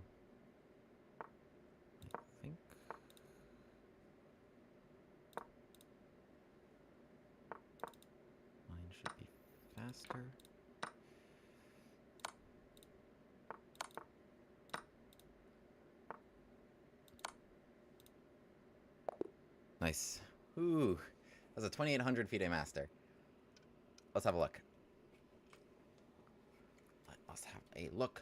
I think. Mine should be faster. Nice. Ooh. That's a 2,800 FIDE master. Let's have a look. Let's have a look.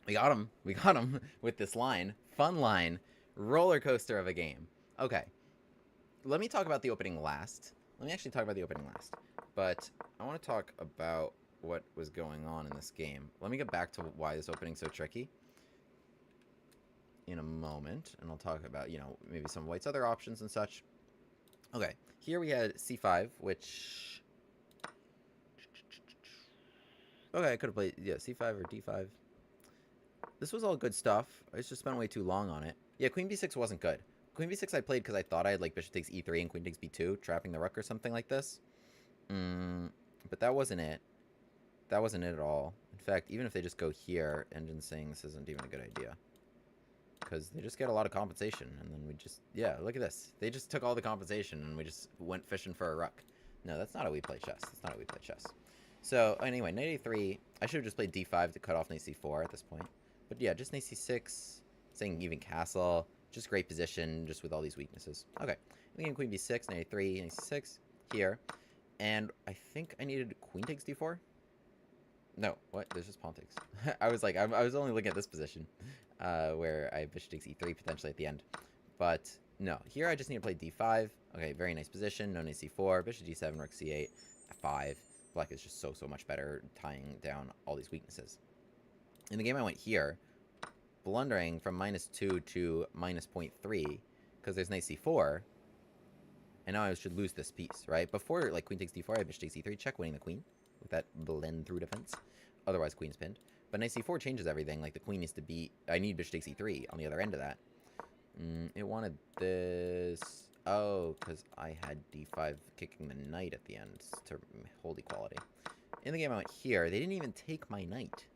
We got him. We got him with this line. Fun line. Roller coaster of a game. Okay. Let me talk about the opening last. Let me actually talk about the opening last. But I want to talk about what was going on in this game. Let me get back to why this opening's so tricky in a moment. And I'll talk about, you know, maybe some of White's other options and such. Okay. Here we had c5, which... Okay, I could have played, yeah, c5 or d5. This was all good stuff. I just spent way too long on it. Yeah, queen b6 wasn't good. Queen b6 I played because I thought I had, like, bishop takes e3 and queen takes b2, trapping the rook or something like this. But that wasn't it. That wasn't it at all. In fact, even if they just go here, Engine's saying this isn't even a good idea. Because they just get a lot of compensation, and then we just... Yeah, look at this. They just took all the compensation, and we just went fishing for a rook. No, that's not how we play chess. That's not how we play chess. So, anyway, knight a3. I should have just played d5 to cut off knight c4 at this point. But yeah, just knight c6, saying even castle, just great position, just with all these weaknesses. Okay, we can queen b6, knight a3, knight c6, here. And I think I needed queen takes d4? No, what? There's just pawn takes. I was like, I was only looking at this position, where I have bishop takes e3 potentially at the end. But no, here I just need to play d5. Okay, very nice position, no knight c4, bishop g7, rook c8, f5. Black is just so much better tying down all these weaknesses. In the game I went here, blundering from -2 to -0.3, because there's knight c4, and now I should lose this piece, right? Before, like, queen takes d4, I have bishop takes e3, check, winning the queen, with that blend through defense. Otherwise, queen's pinned. But knight c4 changes everything, like, the queen needs to be... I need bishop takes e3 on the other end of that. It wanted this... Oh, because I had d5 kicking the knight at the end to hold equality. In the game I went here, they didn't even take my knight.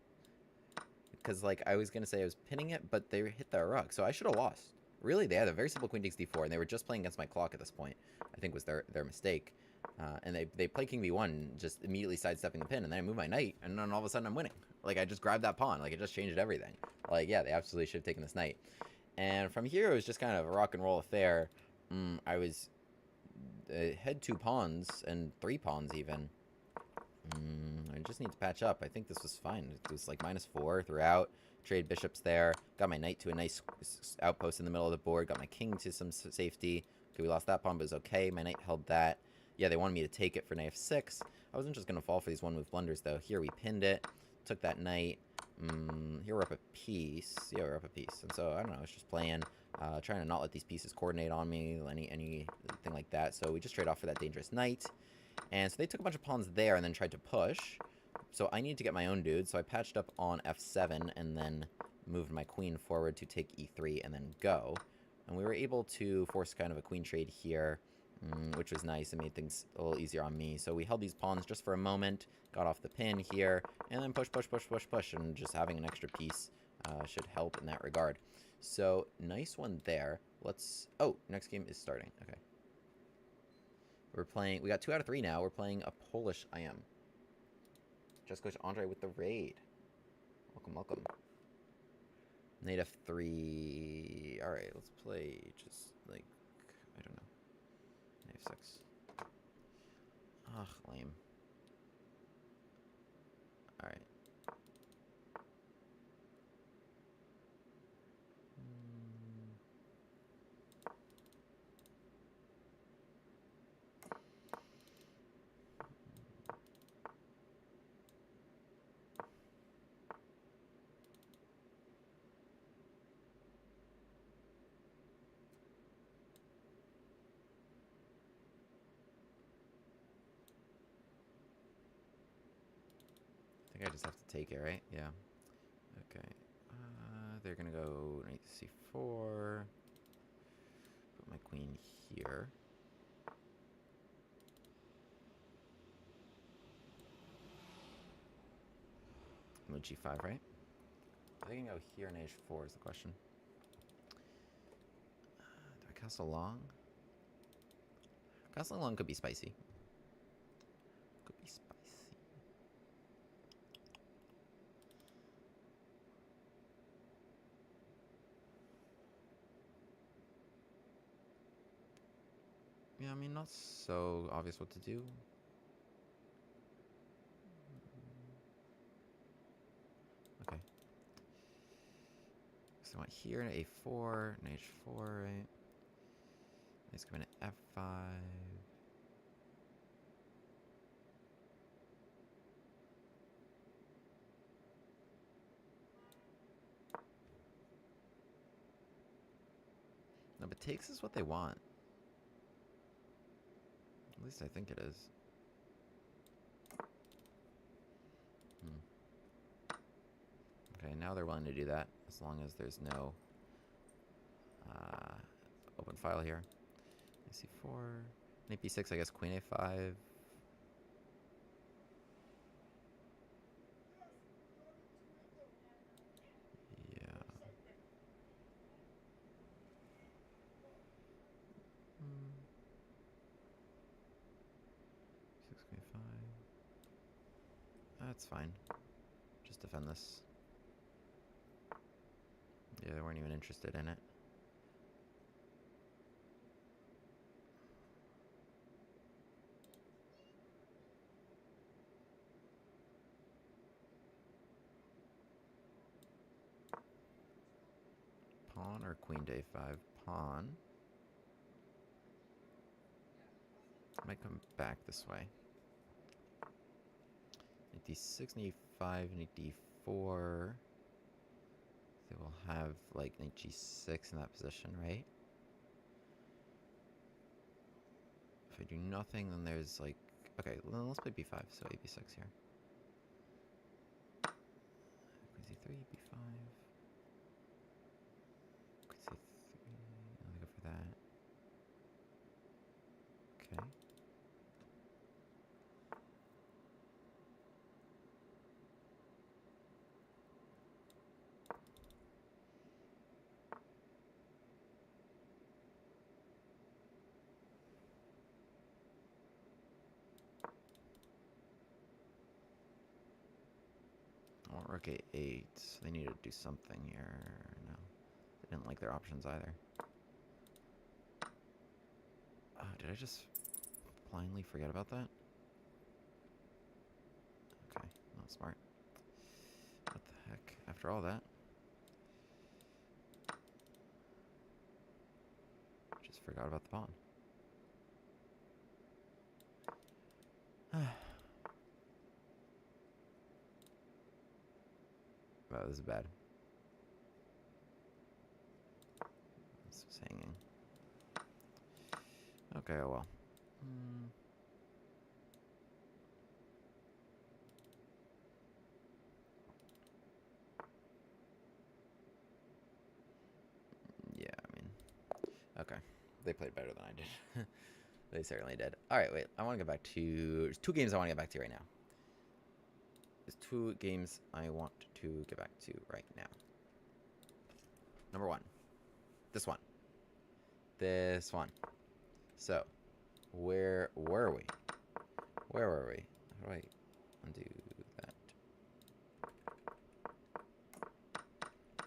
Because, like, I was going to say I was pinning it, but they hit the rook, so I should have lost. Really, they had a very simple queen takes d4, and they were just playing against my clock at this point. I think was their mistake. And they play king b1, just immediately sidestepping the pin, and then I move my knight, and then all of a sudden I'm winning. Like, I just grabbed that pawn. Like, it just changed everything. Like, yeah, they absolutely should have taken this knight. And from here, it was just kind of a rock and roll affair. I was... had 2 pawns, and 3 pawns even. I just need to patch up. I think this was fine. It was like -4 throughout. Trade bishops there. Got my knight to a nice outpost in the middle of the board. Got my king to some safety. Okay, we lost that pawn, but it was okay. My knight held that. Yeah, they wanted me to take it for knight f6. I wasn't just going to fall for these one-move blunders, though. Here we pinned it. Took that knight. Here we're up a piece. Yeah, we're up a piece. And so, I don't know. I was just playing. Trying to not let these pieces coordinate on me. Anything like that. So we just trade off for that dangerous knight. And so they took a bunch of pawns there and then tried to push. So I needed to get my own dude. So I patched up on f7 and then moved my queen forward to take e3 and then go. And we were able to force kind of a queen trade here, which was nice. It made things a little easier on me. So we held these pawns just for a moment, got off the pin here, and then push. And just having an extra piece should help in that regard. So nice one there. Let's... Oh, next game is starting. Okay. We're playing... We got 2 out of 3 now. We're playing a Polish IM. Just Coach Andre with the raid. Welcome. Knight f3. Alright, let's play just, like, I don't know. Knight f6. Ugh, lame. Alright. I think I just have to take it, right? Yeah. Okay. They're gonna go knight c4. Put my queen here. Move g5, right? I think I can go here and h4 is the question. Do I castle long? Castling long could be spicy. Could be spicy. Yeah, I mean, not so obvious what to do. Okay. So I went here to A4, and H4, right? Let's come in at F5. No, but takes is what they want. At least I think it is. Okay, now they're willing to do that, as long as there's no open file here. C4, knight B6, I guess queen A5. Yeah. Six, queen 5. That's fine. Just defend this. Yeah, they weren't even interested in it. Pawn or queen to A5? Pawn. Might come back this way. Knight D6, knight E5, knight D4. They will have like knight G6 in that position, right? If I do nothing, then there's like... Okay, well, let's play B5, so A B6 here. Queen C3, B5. Queen C3, I'll go for that. Okay. I want rook A8. They need to do something here. No. They didn't like their options either. Did I just blindly forget about that? Okay, not smart. What the heck? After all that? Just forgot about the pawn. Wow, this is bad. This is hanging. Okay, oh well. Yeah, I mean... Okay. They played better than I did. They certainly did. Alright, wait. I want to go back to... There's two games I want to get back to right now. There's two games I want to get back to right now. Number one. This one. This one. So, where were we? Where were we? How do I undo that?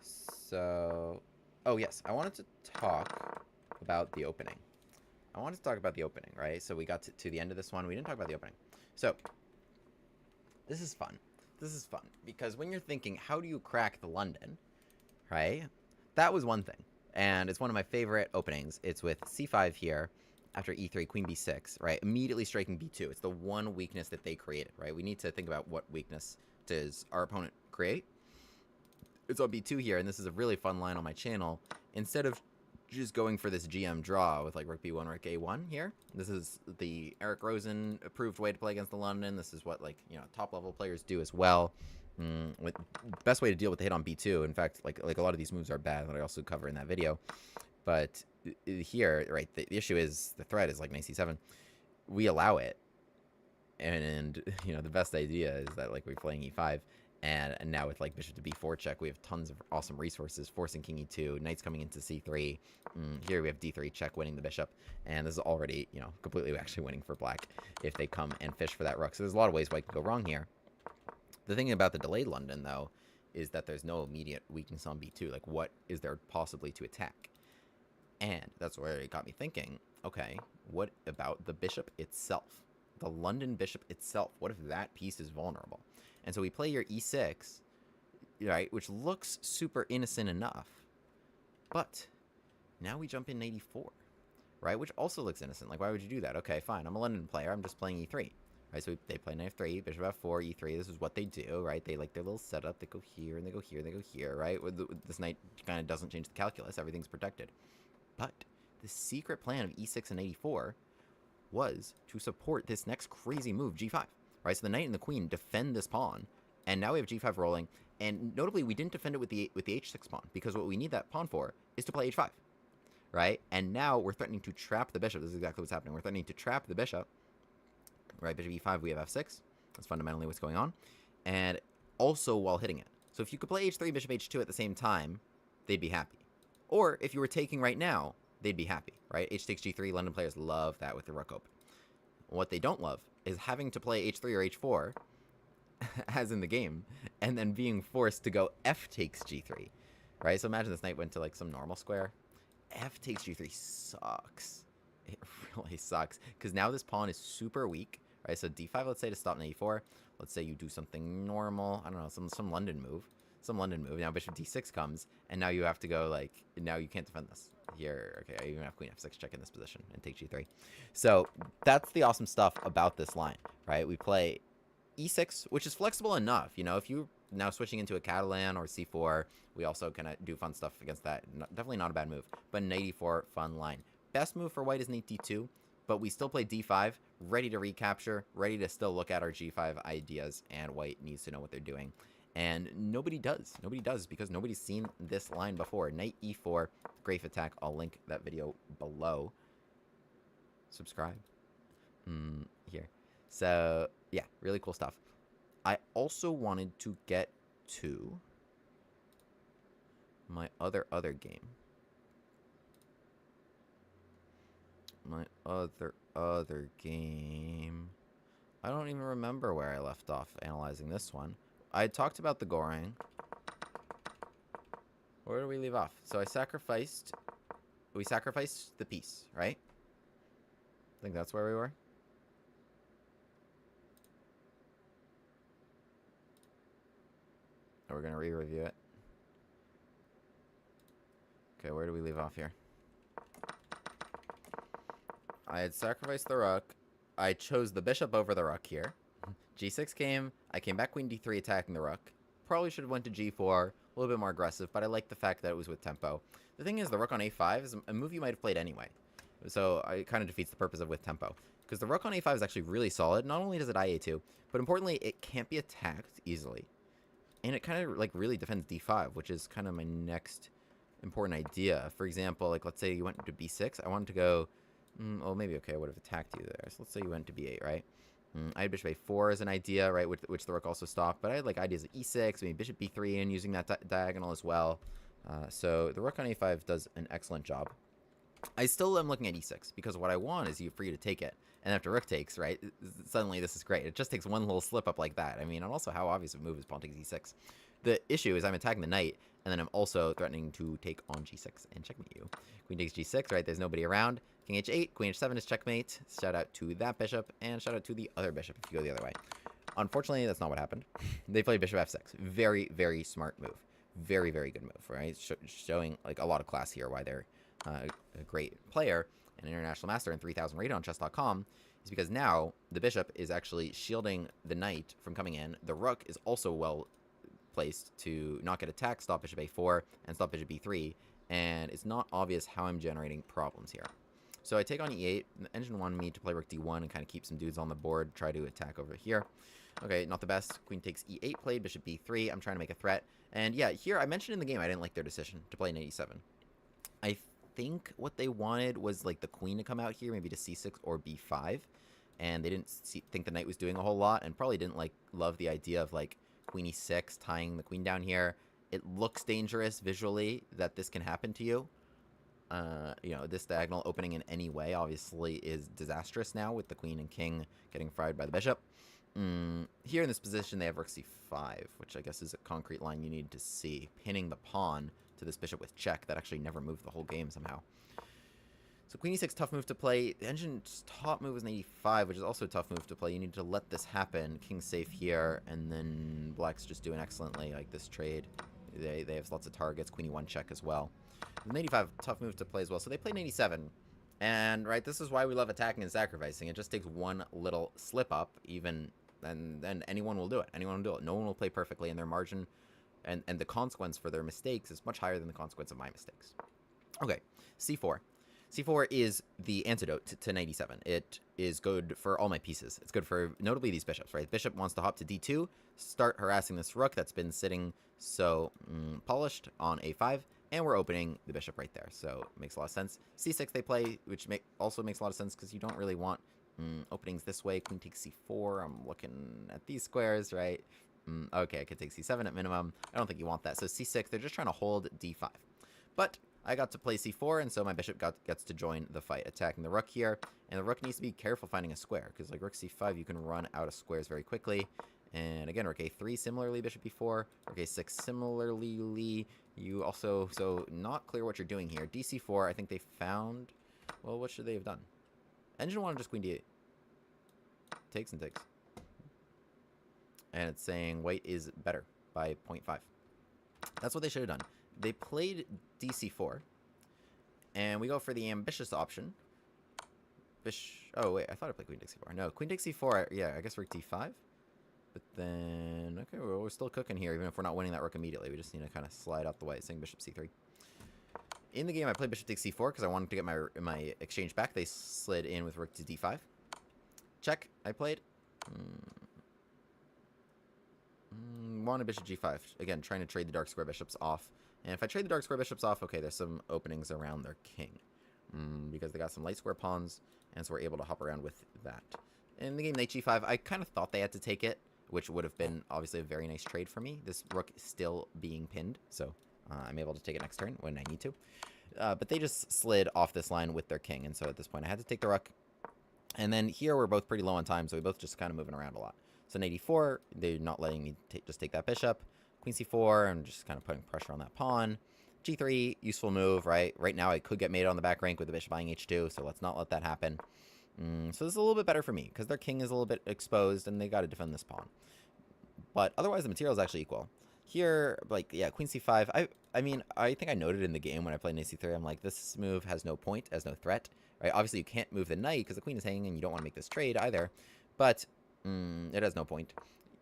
So, oh yes, I wanted to talk about the opening. I wanted to talk about the opening, right? So we got to the end of this one. We didn't talk about the opening. So, this is fun. This is fun. Because when you're thinking, how do you crack the London, right? That was one thing. And it's one of my favorite openings. It's with C5 here, after E3, Queen B6, right? Immediately striking B2. It's the one weakness that they created, right? We need to think about what weakness does our opponent create. It's on B2 here, and this is a really fun line on my channel. Instead of just going for this GM draw with like rook B1, rook A1 here, this is the Eric Rosen approved way to play against the London. This is what, like, you know, top level players do as well. With best way to deal with the hit on B2. In fact, like a lot of these moves are bad, that I also cover in that video. But here, right, the issue is the threat is like knight C7. We allow it, and you know, the best idea is that like we're playing E5, and now with like bishop to B4 check, we have tons of awesome resources, forcing king E2, knight's coming into C3. Here we have D3 check, winning the bishop, and this is already, you know, completely actually winning for black if they come and fish for that rook. So there's a lot of ways why it can go wrong here. The thing about the delayed London, though, is that there's no immediate weakness on B2. Like, what is there possibly to attack? And that's where it got me thinking. Okay, what about the bishop itself? The London bishop itself. What if that piece is vulnerable? And so we play your e6, right, which looks super innocent enough. But now we jump in knight e4, right, which also looks innocent. Like, why would you do that? Okay, fine, I'm a London player. I'm just playing e3. Right, so they play knight f3, bishop f4, e3. This is what they do, right? They like their little setup. They go here, and they go here, and they go here, right? This knight kind of doesn't change the calculus. Everything's protected. But the secret plan of e6 and knight e4 was to support this next crazy move, g5. Right, so the knight and the queen defend this pawn, and now we have g5 rolling. And notably, we didn't defend it with the h6 pawn, because what we need that pawn for is to play h5. Right? And now we're threatening to trap the bishop. This is exactly what's happening. We're threatening to trap the bishop. Right, bishop e5, we have f6. That's fundamentally what's going on. And also while hitting it. So if you could play h3, bishop h2 at the same time, they'd be happy. Or if you were taking right now, they'd be happy, right? h takes g3, London players love that with the rook open. What they don't love is having to play h3 or h4, as in the game, and then being forced to go f takes g3, right? So imagine this knight went to like some normal square. F takes g3 sucks. It really sucks, because now this pawn is super weak. Right, so d5, let's say, to stop knight e4. Let's say you do something normal. I don't know, some London move. Some London move. Now bishop d6 comes, and now you have to go, like, now you can't defend this. Here, okay, I even have queen f6 check in this position and take g3. So that's the awesome stuff about this line, right? We play e6, which is flexible enough. You know, if you now switching into a Catalan or c4, we also kind of do fun stuff against that. Definitely not a bad move, but knight e4, fun line. Best move for white is knight d2. But we still play d5, ready to recapture, ready to still look at our g5 ideas, and white needs to know what they're doing. And nobody does. Nobody does, because nobody's seen this line before. Knight e4, Grafe attack. I'll link that video below. Subscribe. Here. So, yeah, really cool stuff. I also wanted to get to my other game. My other game. I don't even remember where I left off analyzing this one. I talked about the Goring. Where did we leave off? So we sacrificed the piece, right? I think that's where we were. Or we're gonna re-review it. Okay, where do we leave off here? I had sacrificed the rook. I chose the bishop over the rook here. g6 came. I came back queen d3 attacking the rook. Probably should have went to g4. A little bit more aggressive, but I like the fact that it was with tempo. The thing is, the rook on a5 is a move you might have played anyway. So it kind of defeats the purpose of with tempo. Because the rook on a5 is actually really solid. Not only does it ia2, but importantly, it can't be attacked easily. And it kind of like really defends d5, which is kind of my next important idea. For example, like let's say you went to b6. I wanted to go... well, maybe, okay, I would have attacked you there. So let's say you went to b8, right? I had bishop a4 as an idea, right, which the rook also stopped. But I had, like, ideas of e6, maybe bishop b3, and using that diagonal as well. So the rook on a5 does an excellent job. I still am looking at e6, because what I want is for you to take it. And after rook takes, right, suddenly this is great. It just takes one little slip up like that. I mean, and also how obvious a move is pawn takes e6. The issue is I'm attacking the knight, and then I'm also threatening to take on g6 and checkmate you. Queen takes g6, right? There's nobody around. King h8, queen h7 is checkmate. Shout out to that bishop, and shout out to the other bishop if you go the other way. Unfortunately, that's not what happened. They played bishop f6. Very, very smart move. Very, very good move, right? Showing like a lot of class here why they're a great player, an international master, and 3,000 rated on chess.com, is because now the bishop is actually shielding the knight from coming in. The rook is also well placed to not get attacked, stop bishop a4, and stop bishop b3, and it's not obvious how I'm generating problems here. So I take on e8. The engine wanted me to play rook d1 and kind of keep some dudes on the board, try to attack over here. Okay, not the best. Queen takes e8 played, bishop b3. I'm trying to make a threat. And yeah, here I mentioned in the game I didn't like their decision to play knight e7. I think what they wanted was like the queen to come out here, maybe to c6 or b5. And they didn't think the knight was doing a whole lot, and probably didn't love the idea of like queen e6, tying the queen down here. It looks dangerous visually that this can happen to you. You know, this diagonal opening in any way obviously is disastrous now with the queen and king getting fried by the bishop. Here in this position they have rook c5, which I guess is a concrete line you need to see. Pinning the pawn to this bishop with check that actually never moved the whole game somehow. So queen e6, tough move to play. The engine's top move was an 85, which is also a tough move to play. You need to let this happen. King's safe here, and then black's just doing excellently, like this trade. They have lots of targets. Queen e1 check as well. An 85, tough move to play as well. So they played an 87. And, right, this is why we love attacking and sacrificing. It just takes one little slip up, even, and then anyone will do it. Anyone will do it. No one will play perfectly, and their margin and the consequence for their mistakes is much higher than the consequence of my mistakes. Okay, c4. c4 is the antidote to 97. It is good for all my pieces. It's good for, notably, these bishops, right? Bishop wants to hop to d2, start harassing this rook that's been sitting so polished on a5, and we're opening the bishop right there. So it makes a lot of sense. c6 they play, which also makes a lot of sense because you don't really want openings this way. Queen takes c4. I'm looking at these squares, right? Okay, I could take c7 at minimum. I don't think you want that. So c6, they're just trying to hold d5. But I got to play c4, and so my bishop gets to join the fight, attacking the rook here. And the rook needs to be careful finding a square, because like rook c5, you can run out of squares very quickly. And again, rook a3, similarly, bishop b4. Rook a6, similarly. You also, so not clear what you're doing here. dc4, I think they found, well, what should they have done? Engine wanted just queen d8. Takes and takes. And it's saying white is better by 0.5. That's what they should have done. They played dc4, and we go for the ambitious option. Oh, wait, I thought I played queen takes c4. No, queen takes c4, yeah, I guess rook d5. But then, okay, we're still cooking here, even if we're not winning that rook immediately. We just need to kind of slide out the way, saying bishop c3. In the game, I played bishop takes c4 because I wanted to get my exchange back. They slid in with rook to d5. Check, I played. Wanted bishop g5. Again, trying to trade the dark square bishops off. And if I trade the dark square bishops off, okay, there's some openings around their king. Because they got some light square pawns, and so we're able to hop around with that. In the game, knight g5, I kind of thought they had to take it, which would have been obviously a very nice trade for me. This rook is still being pinned, so I'm able to take it next turn when I need to. But they just slid off this line with their king, and so at this point I had to take the rook. And then here we're both pretty low on time, so we both just kind of moving around a lot. So knight e4, they're not letting me just take that bishop. Queen c4, I'm just kind of putting pressure on that pawn. g3, useful move, right? Right now I could get mate on the back rank with the bishop buying h2, so let's not let that happen. So this is a little bit better for me, because their king is a little bit exposed, and they got to defend this pawn. But otherwise, the material is actually equal. Here, like, yeah, queen c5, I mean, I think I noted in the game when I played knight c3, I'm like, this move has no point, has no threat, right? Obviously, you can't move the knight, because the queen is hanging, and you don't want to make this trade either. But it has no point.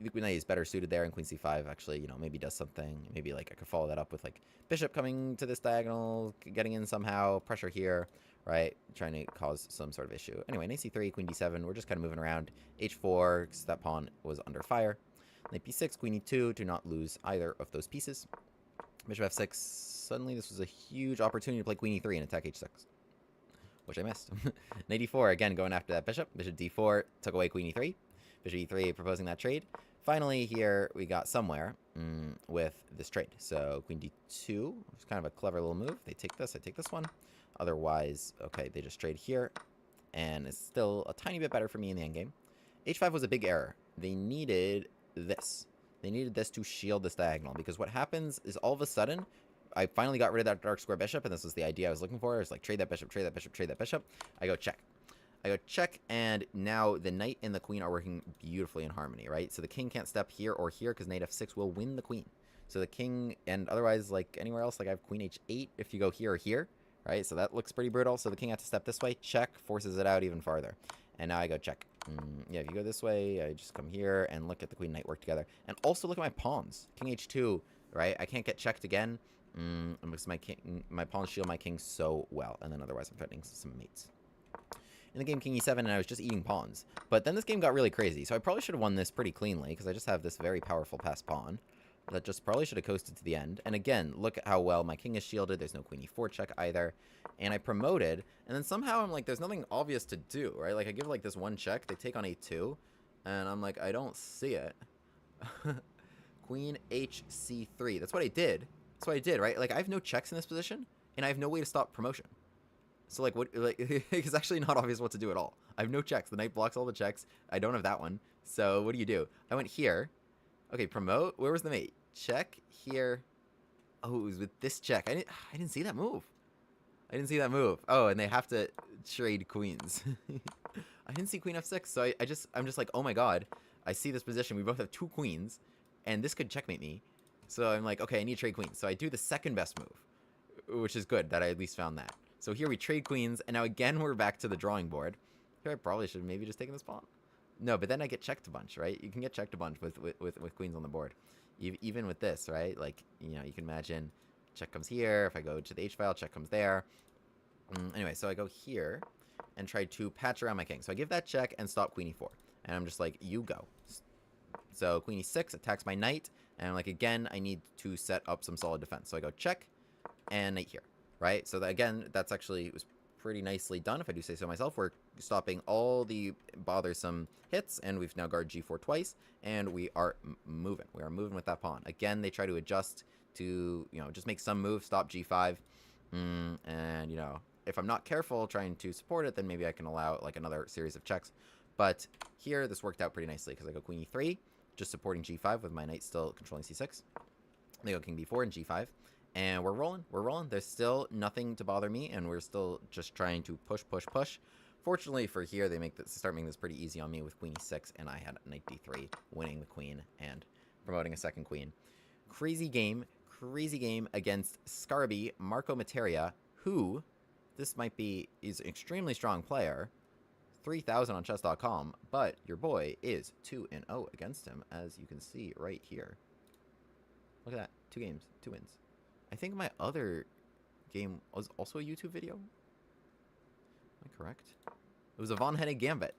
The queen knight is better suited there, and queen c5 actually, you know, maybe does something. Maybe, like, I could follow that up with, like, bishop coming to this diagonal, getting in somehow, pressure here, right? Trying to cause some sort of issue. Anyway, knight c3, queen d7, we're just kind of moving around. h4, because that pawn was under fire. Knight b6, queen e2, to not lose either of those pieces. Bishop f6, suddenly this was a huge opportunity to play queen e3 and attack h6, which I missed. Knight e4, again, going after that bishop. Bishop d4, took away queen e3. Bishop e3, proposing that trade. Finally, here, we got somewhere with this trade. So, queen d2, which is kind of a clever little move. They take this, I take this one. Otherwise, okay, they just trade here. And it's still a tiny bit better for me in the endgame. h5 was a big error. They needed this. They needed this to shield this diagonal. Because what happens is all of a sudden, I finally got rid of that dark square bishop. And this was the idea I was looking for. It was like, trade that bishop, trade that bishop, trade that bishop. I go check. I go check, and now the knight and the queen are working beautifully in harmony, right? So the king can't step here or here because knight f6 will win the queen. So the king, and otherwise, like anywhere else, like I have queen h8 if you go here or here, right? So that looks pretty brutal. So the king has to step this way, check, forces it out even farther. And now I go check. Yeah, if you go this way, I just come here and look at the queen knight work together. And also look at my pawns. King h2, right? I can't get checked again because my pawns shield my king so well. And then otherwise I'm threatening some mates. In the game, king e7, and I was just eating pawns. But then this game got really crazy, so I probably should have won this pretty cleanly, because I just have this very powerful passed pawn that just probably should have coasted to the end. And again, look at how well my king is shielded. There's no queen e4 check either. And I promoted, and then somehow I'm like, there's nothing obvious to do, right? Like, I give, like, this one check, they take on a2, and I'm like, I don't see it. Queen hc3. That's what I did. That's what I did, right? Like, I have no checks in this position, and I have no way to stop promotion. So, like, what, like, it's actually not obvious what to do at all. I have no checks. The knight blocks all the checks. I don't have that one. So, what do? I went here. Okay, promote. Where was the mate? Check here. Oh, it was with this check. I didn't see that move. I didn't see that move. Oh, and they have to trade queens. I didn't see queen f6, so I'm just like, oh my god. I see this position. We both have 2 queens, and this could checkmate me. So I'm like, okay, I need to trade queens. So I do the second best move, which is good that I at least found that. So here we trade queens, and now again we're back to the drawing board. Here I probably should have maybe just taken this pawn. No, but then I get checked a bunch, right? You can get checked a bunch with queens on the board. Even with this, right? Like, you know, you can imagine check comes here. If I go to the H file, check comes there. Anyway, so I go here and try to patch around my king. So I give that check and stop queen e4. And I'm just like, you go. So queen e6 attacks my knight. And I'm like, again, I need to set up some solid defense. So I go check and knight here, right? So that, again, that's actually was pretty nicely done, if I do say so myself. We're stopping all the bothersome hits, and we've now guarded g4 twice, and we are moving. We are moving with that pawn. Again, they try to adjust to, you know, just make some move, stop g5. And, you know, if I'm not careful trying to support it, then maybe I can allow, like, another series of checks. But here, this worked out pretty nicely, because I go queen e3, just supporting g5 with my knight still controlling c6. They go king b4 and g5. And we're rolling. We're rolling. There's still nothing to bother me, and we're still just trying to push, push, push. Fortunately for here, they start making this pretty easy on me with queen e6, and I had knight d3, winning the queen and promoting a second queen. Crazy game against Scarby Marco Materia, who, this might be, is an extremely strong player, 3,000 on chess.com, but your boy is 2-0 against him, as you can see right here. Look at that. 2 games, 2 wins. I think my other game was also a YouTube video. Am I correct? It was a Von Hennig Gambit.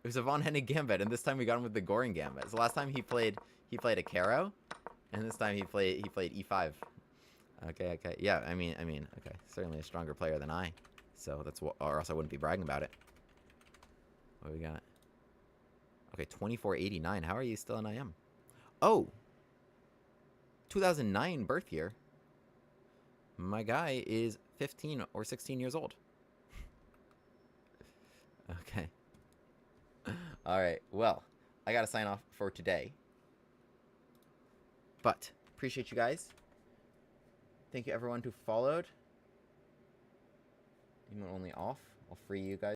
It was a Von Hennig Gambit, and this time we got him with the Goring Gambit. So last time he played a Caro, and this time he played E5. Okay. Yeah, I mean, okay. Certainly a stronger player than I. So that's what, or else I wouldn't be bragging about it. What do we got? Okay, 2489. How are you still in IM? Oh! 2009 birth year. My guy is 15 or 16 years old. Okay. Alright, well, I gotta sign off for today. But, appreciate you guys. Thank you everyone who followed. Emote only off. I'll free you guys.